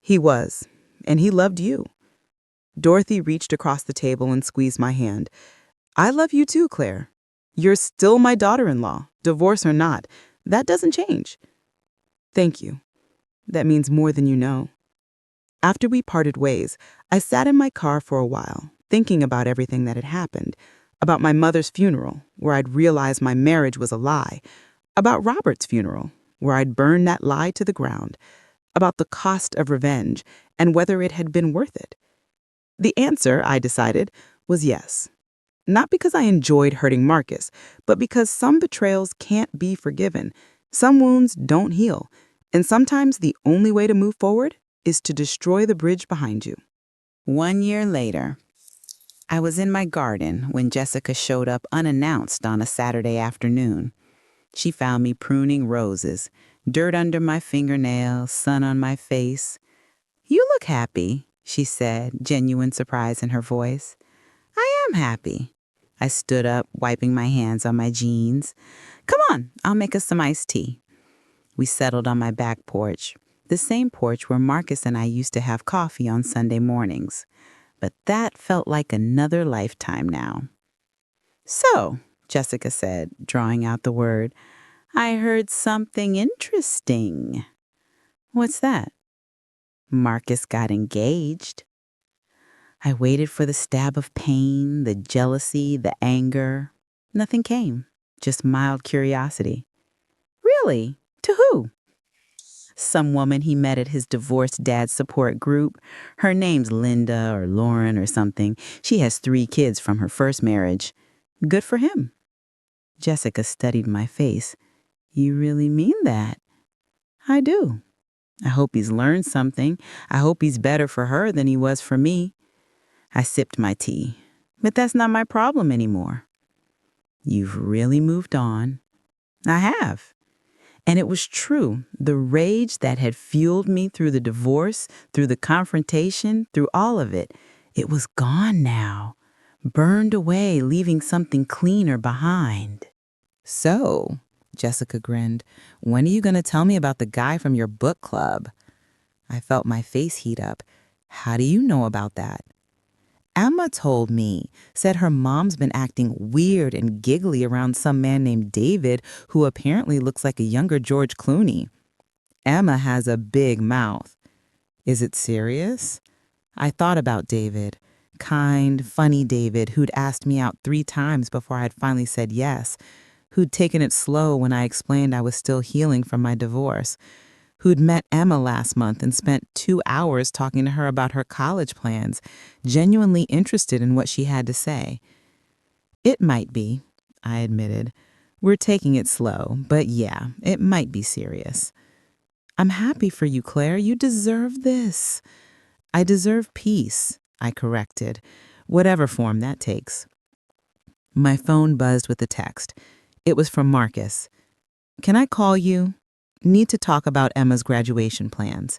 "He was, and he loved you." Dorothy reached across the table and squeezed my hand. "I love you too, Claire. You're still my daughter-in-law, divorce or not. That doesn't change." "Thank you. That means more than you know." After we parted ways, I sat in my car for a while, thinking about everything that had happened, about my mother's funeral, where I'd realized my marriage was a lie, about Robert's funeral, where I'd burned that lie to the ground, about the cost of revenge and whether it had been worth it. The answer, I decided, was yes. Not because I enjoyed hurting Marcus, but because some betrayals can't be forgiven, some wounds don't heal, and sometimes the only way to move forward is to destroy the bridge behind you. 1 year later, I was in my garden when Jessica showed up unannounced on a Saturday afternoon. She found me pruning roses, dirt under my fingernails, sun on my face. "You look happy," she said, genuine surprise in her voice. "I am happy." I stood up, wiping my hands on my jeans. "Come on, I'll make us some iced tea." We settled on my back porch, the same porch where Marcus and I used to have coffee on Sunday mornings. But that felt like another lifetime now. "So," Jessica said, drawing out the word, "I heard something interesting." "What's that?" "Marcus got engaged." I waited for the stab of pain, the jealousy, the anger. Nothing came, just mild curiosity. "Really? To who?" "Some woman he met at his divorced dad's support group. Her name's Linda or Lauren or something. She has 3 kids from her first marriage." Good for him. Jessica studied my face. You really mean that? I do. I hope he's learned something. I hope he's better for her than he was for me. I sipped my tea. But that's not my problem anymore. You've really moved on. I have. And it was true. The rage that had fueled me through the divorce, through the confrontation, through all of it, it was gone now. Burned away, leaving something cleaner behind. So, Jessica grinned, when are you going to tell me about the guy from your book club? I felt my face heat up. How do you know about that? Emma told me, said her mom's been acting weird and giggly around some man named David who apparently looks like a younger George Clooney. Emma has a big mouth. Is it serious? I thought about David. Kind, funny David who'd asked me out 3 times before I'd finally said yes, who'd taken it slow when I explained I was still healing from my divorce, who'd met Emma last month and spent 2 hours talking to her about her college plans, genuinely interested in what she had to say. It might be, I admitted. We're taking it slow, but yeah, it might be serious. I'm happy for you, Claire. You deserve this. I deserve peace, I corrected, whatever form that takes. My phone buzzed with a text. It was from Marcus. Can I call you? Need to talk about Emma's graduation plans.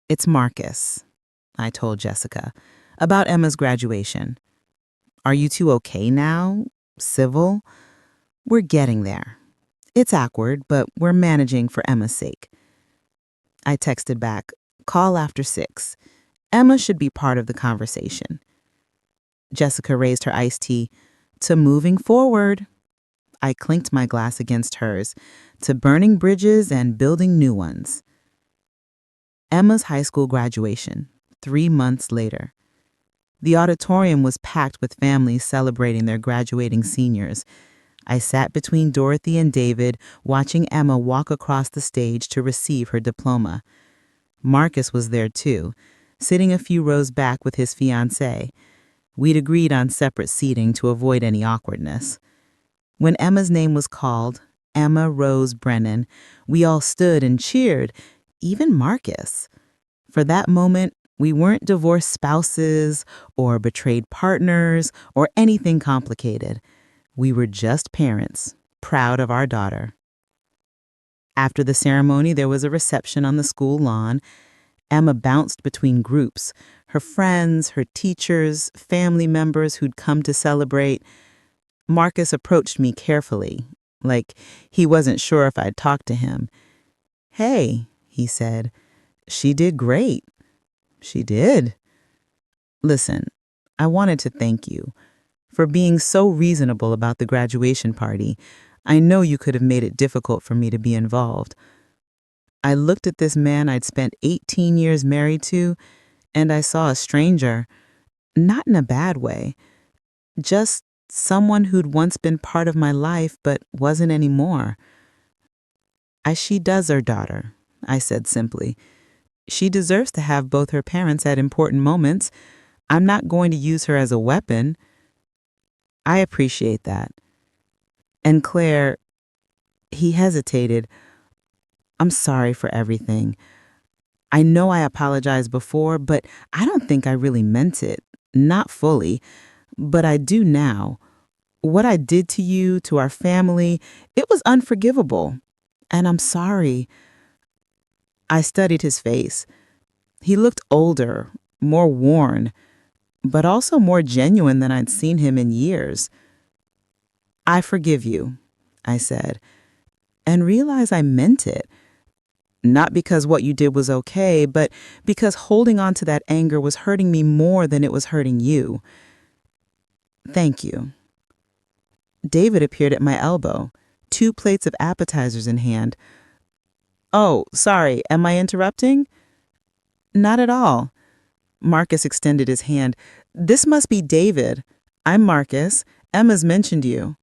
It's Marcus, I told Jessica, about Emma's graduation. Are you two okay now? Civil? We're getting there. It's awkward, but we're managing for Emma's sake. I texted back, call after 6. Emma should be part of the conversation. Jessica raised her iced tea. To moving forward. I clinked my glass against hers. To burning bridges and building new ones. Emma's high school graduation, 3 months later. The auditorium was packed with families celebrating their graduating seniors. I sat between Dorothy and David, watching Emma walk across the stage to receive her diploma. Marcus was there too, sitting a few rows back with his fiancée. We'd agreed on separate seating to avoid any awkwardness. When Emma's name was called, Emma Rose Brennan, we all stood and cheered, even Marcus. For that moment, we weren't divorced spouses or betrayed partners or anything complicated. We were just parents, proud of our daughter. After the ceremony, there was a reception on the school lawn. Emma bounced between groups, her friends, her teachers, family members who'd come to celebrate. Marcus approached me carefully, like he wasn't sure if I'd talk to him. Hey, he said, she did great. She did. Listen, I wanted to thank you for being so reasonable about the graduation party. I know you could have made it difficult for me to be involved. I looked at this man I'd spent 18 years married to, and I saw a stranger, not in a bad way, just someone who'd once been part of my life but wasn't anymore. She does her daughter, I said simply. She deserves to have both her parents at important moments. I'm not going to use her as a weapon. I appreciate that. And Claire, he hesitated. I'm sorry for everything. I know I apologized before, but I don't think I really meant it. Not fully. But I do now. What I did to you, to our family, it was unforgivable. And I'm sorry. I studied his face. He looked older, more worn, but also more genuine than I'd seen him in years. I forgive you, I said, and realized I meant it. Not because what you did was okay, but because holding on to that anger was hurting me more than it was hurting you. Thank you. David appeared at my elbow, 2 plates of appetizers in hand. Oh, sorry, am I interrupting? Not at all. Marcus extended his hand. This must be David. I'm Marcus. Emma's mentioned you.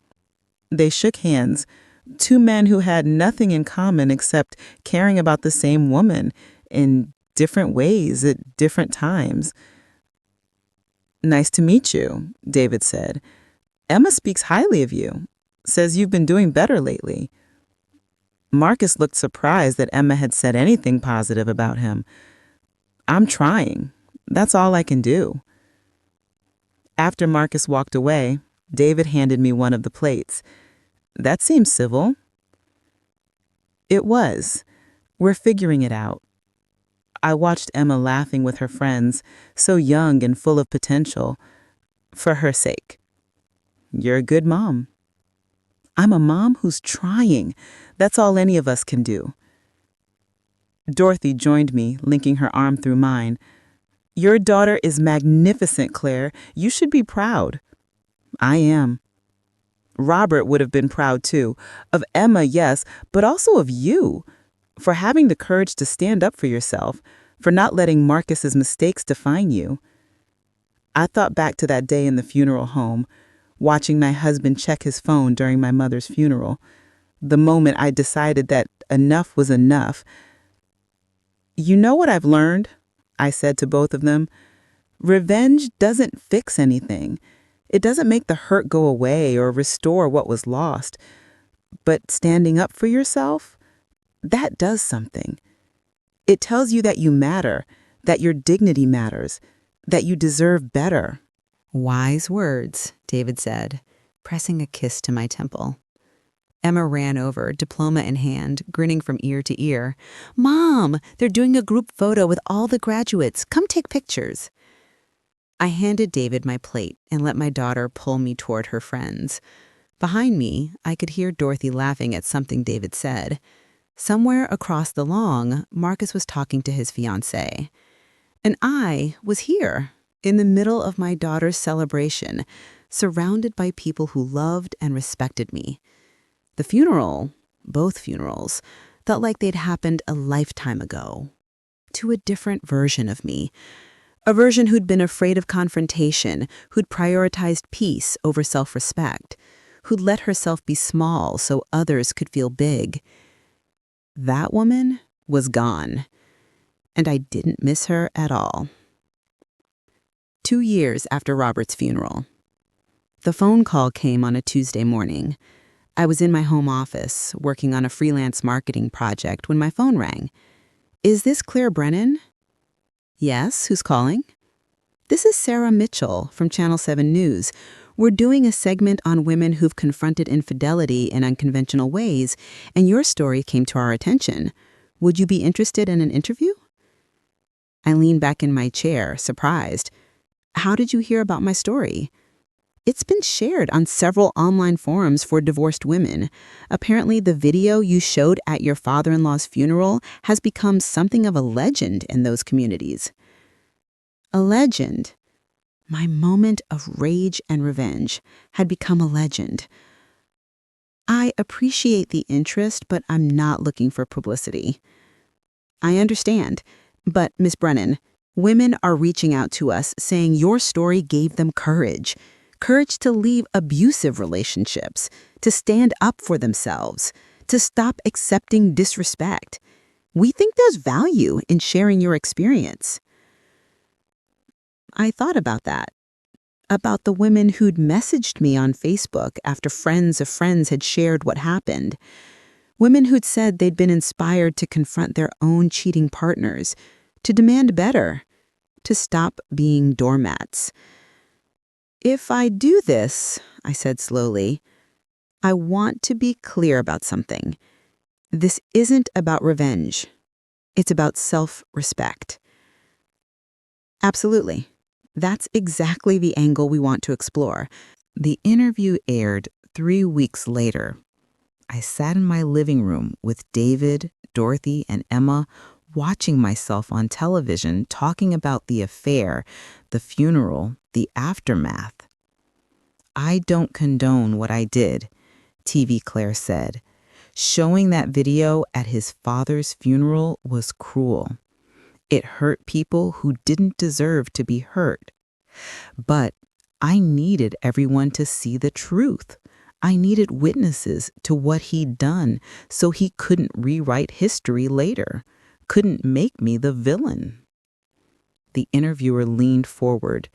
They shook hands. 2 men who had nothing in common except caring about the same woman in different ways at different times. Nice to meet you, David said. Emma speaks highly of you, says you've been doing better lately. Marcus looked surprised that Emma had said anything positive about him. I'm trying. That's all I can do. After Marcus walked away, David handed me one of the plates. That seems civil. It was. We're figuring it out. I watched Emma laughing with her friends, so young and full of potential, for her sake. You're a good mom. I'm a mom who's trying. That's all any of us can do. Dorothy joined me, linking her arm through mine. Your daughter is magnificent, Claire. You should be proud. I am. Robert would have been proud too. Of Emma, yes, but also of you. For having the courage to stand up for yourself, for not letting Marcus's mistakes define you. I thought back to that day in the funeral home, watching my husband check his phone during my mother's funeral. The moment I decided that enough was enough. You know what I've learned? I said to both of them. Revenge doesn't fix anything. It doesn't make the hurt go away or restore what was lost. But standing up for yourself, that does something. It tells you that you matter, that your dignity matters, that you deserve better. Wise words, David said, pressing a kiss to my temple. Emma ran over, diploma in hand, grinning from ear to ear. Mom, they're doing a group photo with all the graduates. Come take pictures. I handed David my plate and let my daughter pull me toward her friends. Behind me, I could hear Dorothy laughing at something David said. Somewhere across the lawn, Marcus was talking to his fiancée. And I was here, in the middle of my daughter's celebration, surrounded by people who loved and respected me. The funeral, both funerals, felt like they'd happened a lifetime ago. To a different version of me. A version who'd been afraid of confrontation, who'd prioritized peace over self-respect, who'd let herself be small so others could feel big. That woman was gone, and I didn't miss her at all. 2 years after Robert's funeral. The phone call came on a Tuesday morning. I was in my home office, working on a freelance marketing project when my phone rang. Is this Claire Brennan? Yes, who's calling? This is Sarah Mitchell from Channel 7 News. We're doing a segment on women who've confronted infidelity in unconventional ways, and your story came to our attention. Would you be interested in an interview? I leaned back in my chair, surprised. How did you hear about my story? It's been shared on several online forums for divorced women. Apparently, the video you showed at your father-in-law's funeral has become something of a legend in those communities. A legend. My moment of rage and revenge had become a legend. I appreciate the interest, but I'm not looking for publicity. I understand, but Miss Brennan, women are reaching out to us saying your story gave them courage. Courage to leave abusive relationships, to stand up for themselves, to stop accepting disrespect. We think there's value in sharing your experience. I thought about that, about the women who'd messaged me on Facebook after friends of friends had shared what happened. Women who'd said they'd been inspired to confront their own cheating partners, to demand better, to stop being doormats. If I do this, I said slowly, I want to be clear about something. This isn't about revenge. It's about self-respect. Absolutely. That's exactly the angle we want to explore. The interview aired 3 weeks later. I sat in my living room with David, Dorothy, and Emma, watching myself on television talking about the affair, the funeral, the aftermath. I don't condone what I did, TV Claire said. Showing that video at his father's funeral was cruel. It hurt people who didn't deserve to be hurt. But I needed everyone to see the truth. I needed witnesses to what he'd done so he couldn't rewrite history later, couldn't make me the villain. The interviewer leaned forward.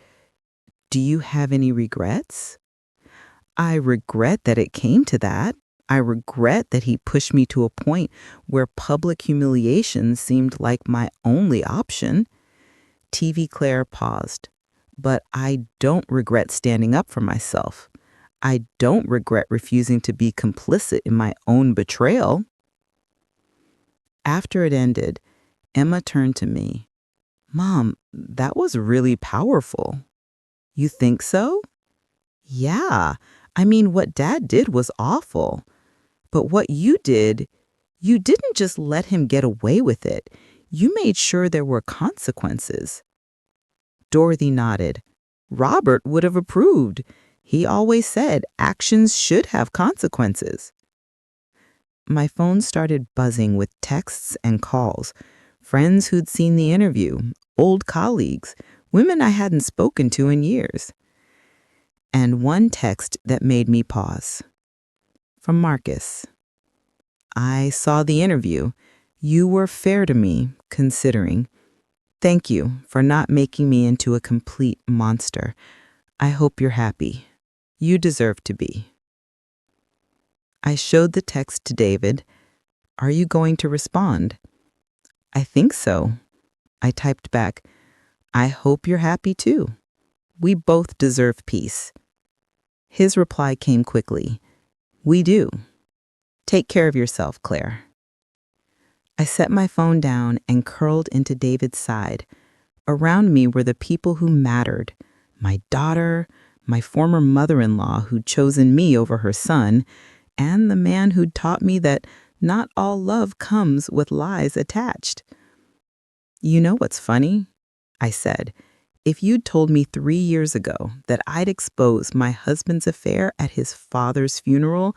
Do you have any regrets? I regret that it came to that. I regret that he pushed me to a point where public humiliation seemed like my only option. TV Claire paused. But I don't regret standing up for myself. I don't regret refusing to be complicit in my own betrayal. After it ended, Emma turned to me. Mom, that was really powerful. You think so? Yeah. I mean, what Dad did was awful. But what you did, you didn't just let him get away with it. You made sure there were consequences. Dorothy nodded. Robert would have approved. He always said actions should have consequences. My phone started buzzing with texts and calls. Friends who'd seen the interview, old colleagues, women I hadn't spoken to in years. And one text that made me pause. From Marcus. I saw the interview. You were fair to me, considering. Thank you for not making me into a complete monster. I hope you're happy. You deserve to be. I showed the text to David. Are you going to respond? I think so. I typed back, I hope you're happy too. We both deserve peace. His reply came quickly. We do. Take care of yourself, Claire. I set my phone down and curled into David's side. Around me were the people who mattered. My daughter, my former mother-in-law who'd chosen me over her son, and the man who'd taught me that not all love comes with lies attached. You know what's funny? I said. If you'd told me 3 years ago that I'd expose my husband's affair at his father's funeral,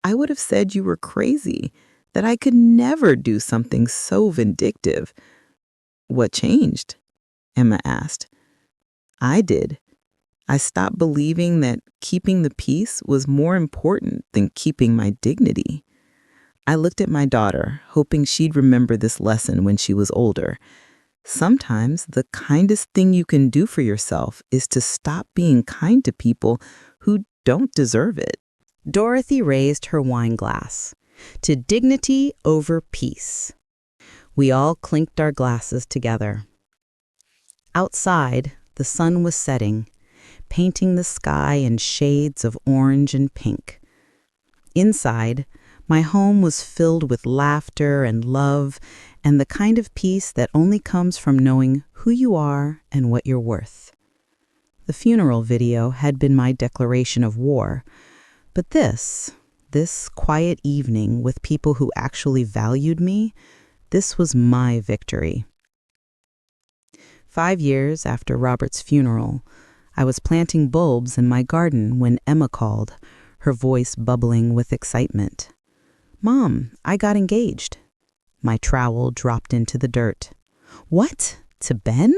I would have said you were crazy, that I could never do something so vindictive. What changed? Emma asked. I did. I stopped believing that keeping the peace was more important than keeping my dignity. I looked at my daughter, hoping she'd remember this lesson when she was older. Sometimes the kindest thing you can do for yourself is to stop being kind to people who don't deserve it. Dorothy raised her wine glass. To dignity over peace. We all clinked our glasses together. Outside, the sun was setting, painting the sky in shades of orange and pink. Inside, my home was filled with laughter and love and the kind of peace that only comes from knowing who you are and what you're worth. The funeral video had been my declaration of war, but this quiet evening with people who actually valued me, this was my victory. 5 years after Robert's funeral, I was planting bulbs in my garden when Emma called, her voice bubbling with excitement. Mom, I got engaged. My trowel dropped into the dirt. What? To Ben?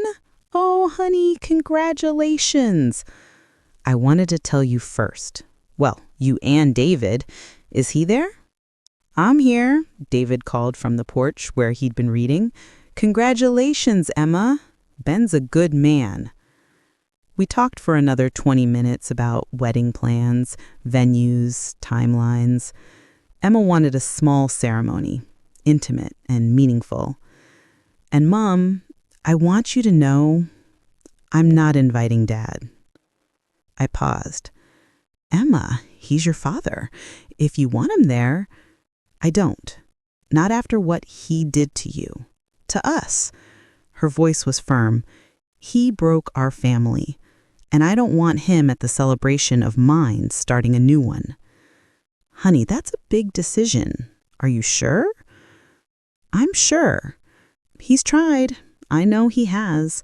Oh, honey, congratulations. I wanted to tell you first. Well, you and David. Is he there? I'm here, David called from the porch where he'd been reading. Congratulations, Emma. Ben's a good man. We talked for another 20 minutes about wedding plans, venues, timelines. Emma wanted a small ceremony, intimate and meaningful. And Mom, I want you to know I'm not inviting Dad. I paused. Emma, he's your father. If you want him there, I don't. Not after what he did to you. To us. Her voice was firm. He broke our family, and I don't want him at the celebration of mine starting a new one. Honey, that's a big decision. Are you sure? I'm sure. He's tried. I know he has.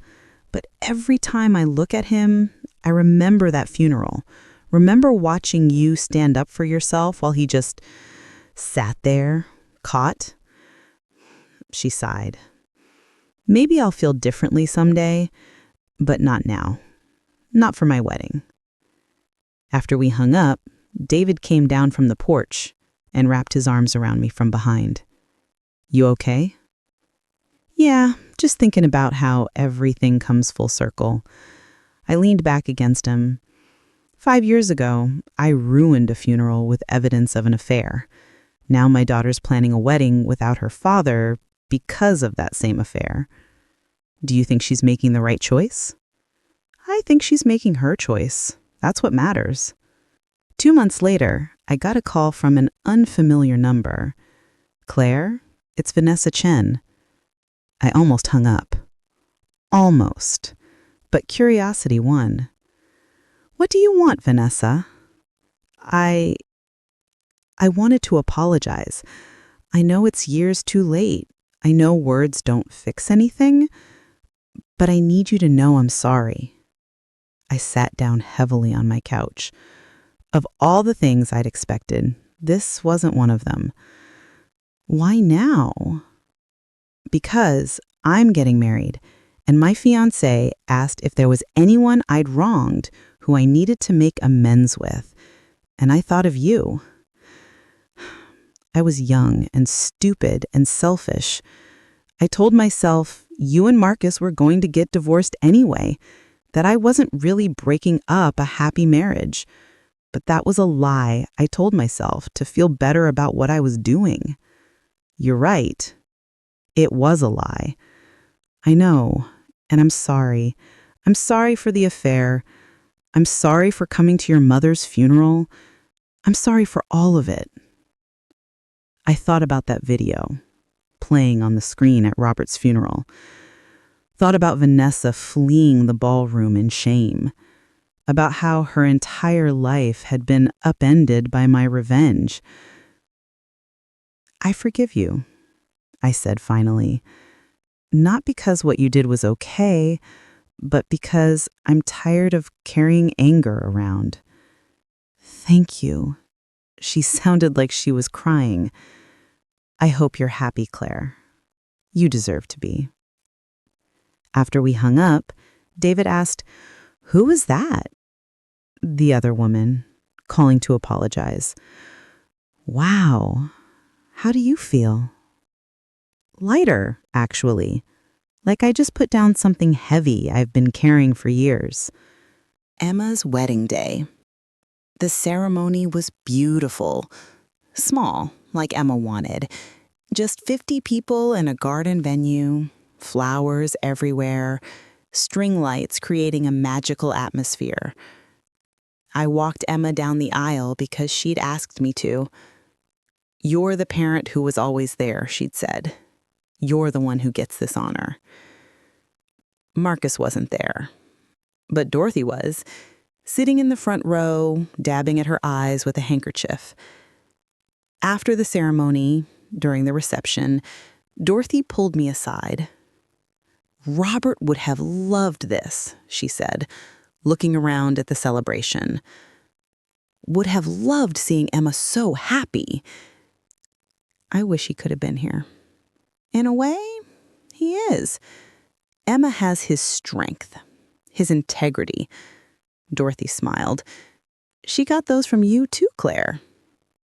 But every time I look at him, I remember that funeral. Remember watching you stand up for yourself while he just sat there, caught? She sighed. Maybe I'll feel differently someday, but not now. Not for my wedding. After we hung up, David came down from the porch and wrapped his arms around me from behind. You okay? Yeah, just thinking about how everything comes full circle. I leaned back against him. 5 years ago, I ruined a funeral with evidence of an affair. Now my daughter's planning a wedding without her father because of that same affair. Do you think she's making the right choice? I think she's making her choice. That's what matters. 2 months later, I got a call from an unfamiliar number. Claire, it's Vanessa Chen. I almost hung up. Almost. But curiosity won. What do you want, Vanessa? I wanted to apologize. I know it's years too late. I know words don't fix anything, but I need you to know I'm sorry. I sat down heavily on my couch. Of all the things I'd expected, this wasn't one of them. Why now? Because I'm getting married, and my fiancé asked if there was anyone I'd wronged who I needed to make amends with, and I thought of you. I was young and stupid and selfish. I told myself you and Marcus were going to get divorced anyway, that I wasn't really breaking up a happy marriage. But that was a lie I told myself to feel better about what I was doing. You're right. It was a lie. I know, and I'm sorry. I'm sorry for the affair. I'm sorry for coming to your mother's funeral. I'm sorry for all of it. I thought about that video, playing on the screen at Robert's funeral. Thought about Vanessa fleeing the ballroom in shame. About how her entire life had been upended by my revenge. I forgive you, I said finally. Not because what you did was okay, but because I'm tired of carrying anger around. Thank you. She sounded like she was crying. I hope you're happy, Claire. You deserve to be. After we hung up, David asked, "Who was that?" The other woman, calling to apologize. Wow. How do you feel? Lighter, actually. Like I just put down something heavy I've been carrying for years. Emma's wedding day. The ceremony was beautiful. Small, like Emma wanted. Just 50 people in a garden venue, flowers everywhere, string lights creating a magical atmosphere. I walked Emma down the aisle because she'd asked me to. "You're the parent who was always there," she'd said. "You're the one who gets this honor." Marcus wasn't there, but Dorothy was, sitting in the front row, dabbing at her eyes with a handkerchief. After the ceremony, during the reception, Dorothy pulled me aside. "Robert would have loved this," she said, looking around at the celebration. "Would have loved seeing Emma so happy. I wish he could have been here. In a way, he is. Emma has his strength, his integrity." Dorothy smiled. "She got those from you too, Claire.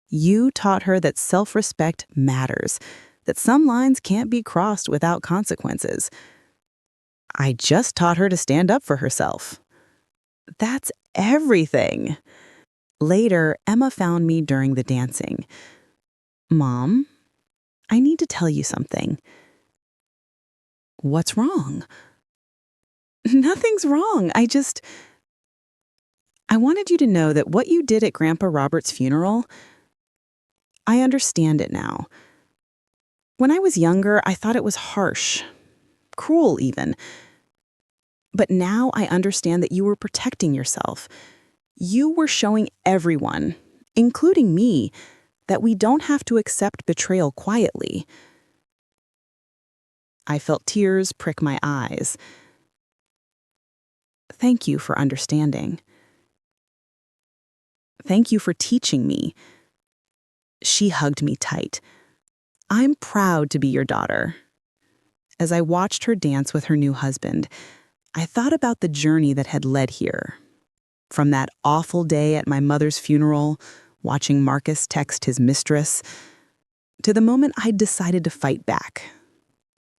You taught her that self-respect matters, that some lines can't be crossed without consequences. I just taught her to stand up for herself. That's everything." Later, Emma found me during the dancing. "Mom, I need to tell you something." "What's wrong?" "Nothing's wrong. I wanted you to know that what you did at Grandpa Robert's funeral, I understand it now. When I was younger, I thought it was harsh, cruel even. But now I understand that you were protecting yourself. You were showing everyone, including me, that we don't have to accept betrayal quietly." I felt tears prick my eyes. "Thank you for understanding. Thank you for teaching me." She hugged me tight. "I'm proud to be your daughter." As I watched her dance with her new husband, I thought about the journey that had led here. From that awful day at my mother's funeral, watching Marcus text his mistress, to the moment I'd decided to fight back,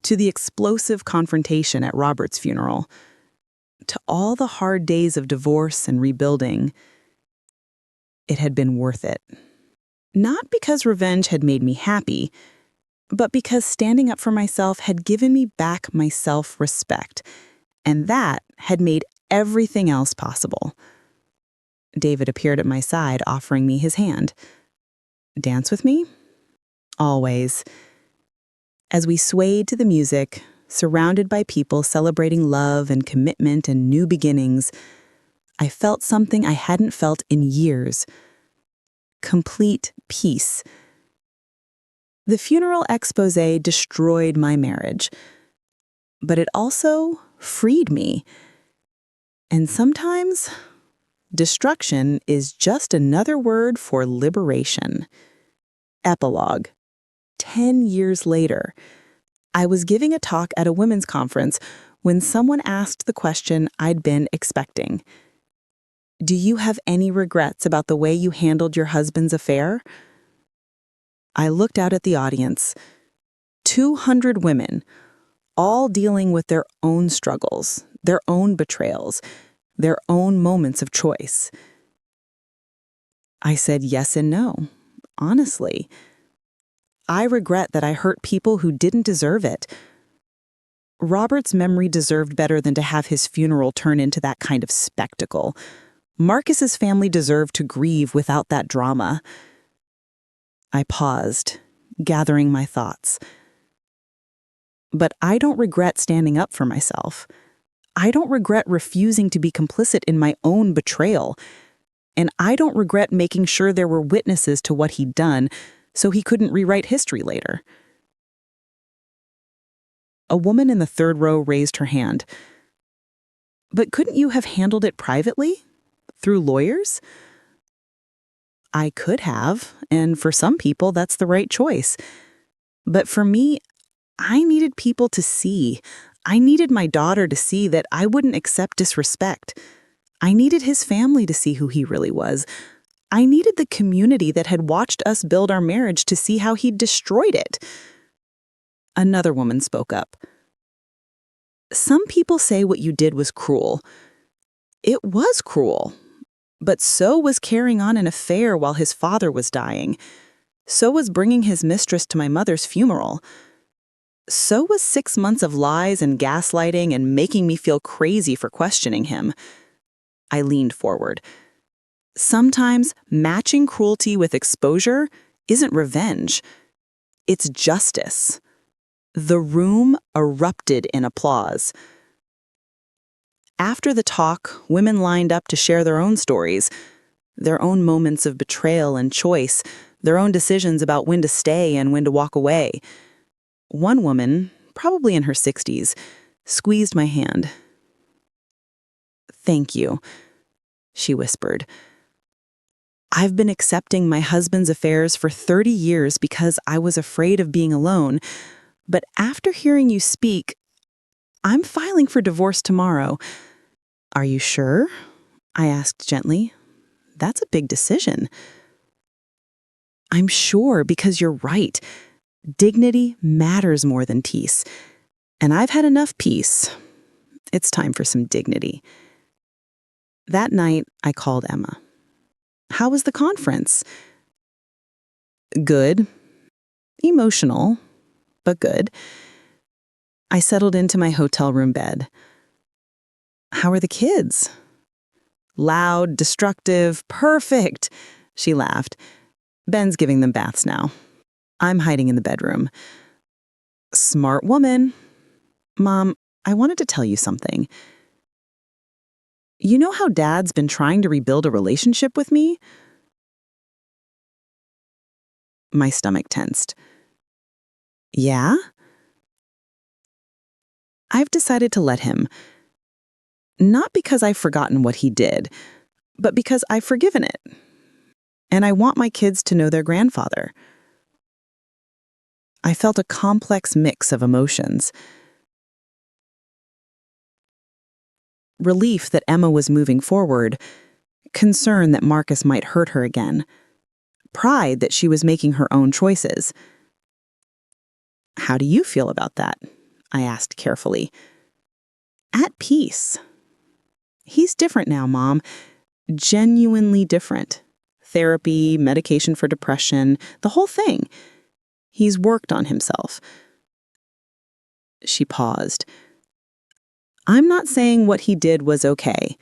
to the explosive confrontation at Robert's funeral, to all the hard days of divorce and rebuilding, it had been worth it. Not because revenge had made me happy, but because standing up for myself had given me back my self-respect, and that had made everything else possible. David appeared at my side, offering me his hand. Dance with me? Always. As we swayed to the music, surrounded by people celebrating love and commitment and new beginnings, I felt something I hadn't felt in years. Complete peace. The funeral exposé destroyed my marriage, but it also freed me. And sometimes, destruction is just another word for liberation. Epilogue. 10 years later, I was giving a talk at a women's conference when someone asked the question I'd been expecting. Do you have any regrets about the way you handled your husband's affair? I looked out at the audience. 200 women, all dealing with their own struggles, their own betrayals, their own moments of choice. I said yes and no, honestly. I regret that I hurt people who didn't deserve it. Robert's memory deserved better than to have his funeral turn into that kind of spectacle. Marcus's family deserved to grieve without that drama. I paused, gathering my thoughts. But I don't regret standing up for myself. I don't regret refusing to be complicit in my own betrayal. And I don't regret making sure there were witnesses to what he'd done so he couldn't rewrite history later. A woman in the third row raised her hand. But couldn't you have handled it privately? Through lawyers? I could have, and for some people that's the right choice. But for me, I needed people to see. I needed my daughter to see that I wouldn't accept disrespect. I needed his family to see who he really was. I needed the community that had watched us build our marriage to see how he'd destroyed it. Another woman spoke up. Some people say what you did was cruel. It was cruel. But so was carrying on an affair while his father was dying. So was bringing his mistress to my mother's funeral. So was 6 months of lies and gaslighting and making me feel crazy for questioning him. I leaned forward. Sometimes matching cruelty with exposure isn't revenge. It's justice. The room erupted in applause. After the talk, women lined up to share their own stories, their own moments of betrayal and choice, their own decisions about when to stay and when to walk away. One woman, probably in her 60s, squeezed my hand. "Thank you," she whispered. "I've been accepting my husband's affairs for 30 years because I was afraid of being alone, but after hearing you speak, I'm filing for divorce tomorrow." "Are you sure?" I asked gently. "That's a big decision." "I'm sure because you're right. Dignity matters more than peace. And I've had enough peace. It's time for some dignity." That night, I called Emma. "How was the conference?" "Good. Emotional, but good." I settled into my hotel room bed. "How are the kids?" "Loud, destructive, perfect," she laughed. "Ben's giving them baths now. I'm hiding in the bedroom." "Smart woman." "Mom, I wanted to tell you something. You know how Dad's been trying to rebuild a relationship with me?" My stomach tensed. "Yeah?" "I've decided to let him. Not because I've forgotten what he did, but because I've forgiven it. And I want my kids to know their grandfather." I felt a complex mix of emotions. Relief that Emma was moving forward, concern that Marcus might hurt her again, pride that she was making her own choices. "How do you feel about that?" I asked carefully. "At peace. He's different now, Mom. Genuinely different. therapy, medication for depression, the whole thing. He's worked on himself. She paused. I'm not saying what he did was okay,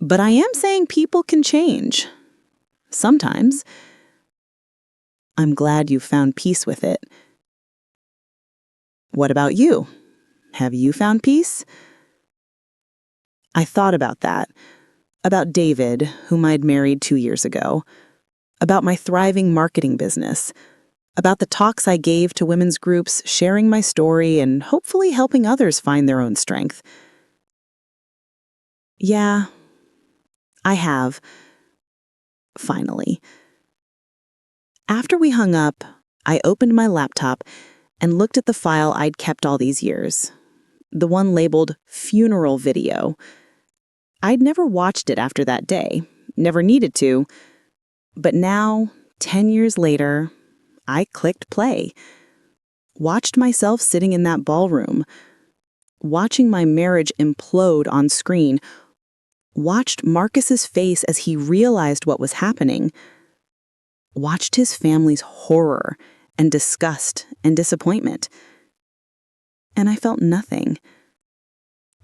but I am saying people can change. Sometimes. I'm glad you found peace with it. What about you? Have you found peace? I thought about that. About David, whom I'd married 2 years ago. About my thriving marketing business. About the talks I gave to women's groups, sharing my story and hopefully helping others find their own strength. Yeah, I have. Finally. After we hung up, I opened my laptop and looked at the file I'd kept all these years. The one labeled funeral video. I'd never watched it after that day, never needed to. But now, 10 years later, I clicked play. Watched myself sitting in that ballroom. Watching my marriage implode on screen. Watched Marcus's face as he realized what was happening. Watched his family's horror and disgust and disappointment. And I felt nothing.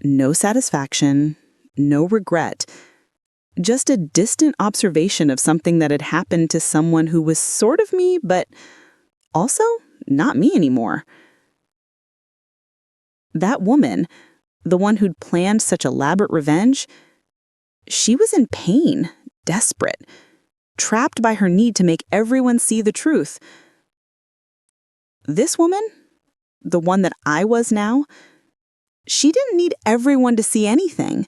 No satisfaction, no regret. Just a distant observation of something that had happened to someone who was sort of me, but also not me anymore. That woman, the one who'd planned such elaborate revenge, she was in pain, desperate, trapped by her need to make everyone see the truth. This woman, the one that I was now, she didn't need everyone to see anything.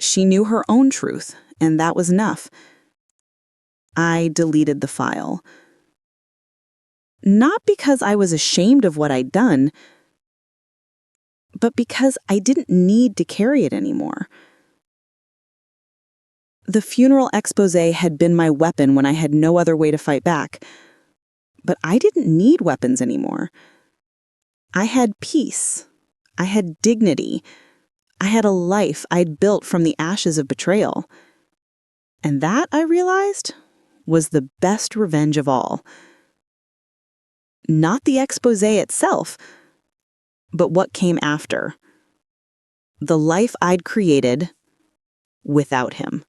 She knew her own truth, and that was enough. I deleted the file. Not because I was ashamed of what I'd done, but because I didn't need to carry it anymore. The funeral expose had been my weapon when I had no other way to fight back. But I didn't need weapons anymore. I had peace. I had dignity. I had a life I'd built from the ashes of betrayal. And that, I realized, was the best revenge of all. Not the expose itself, but what came after. The life I'd created without him.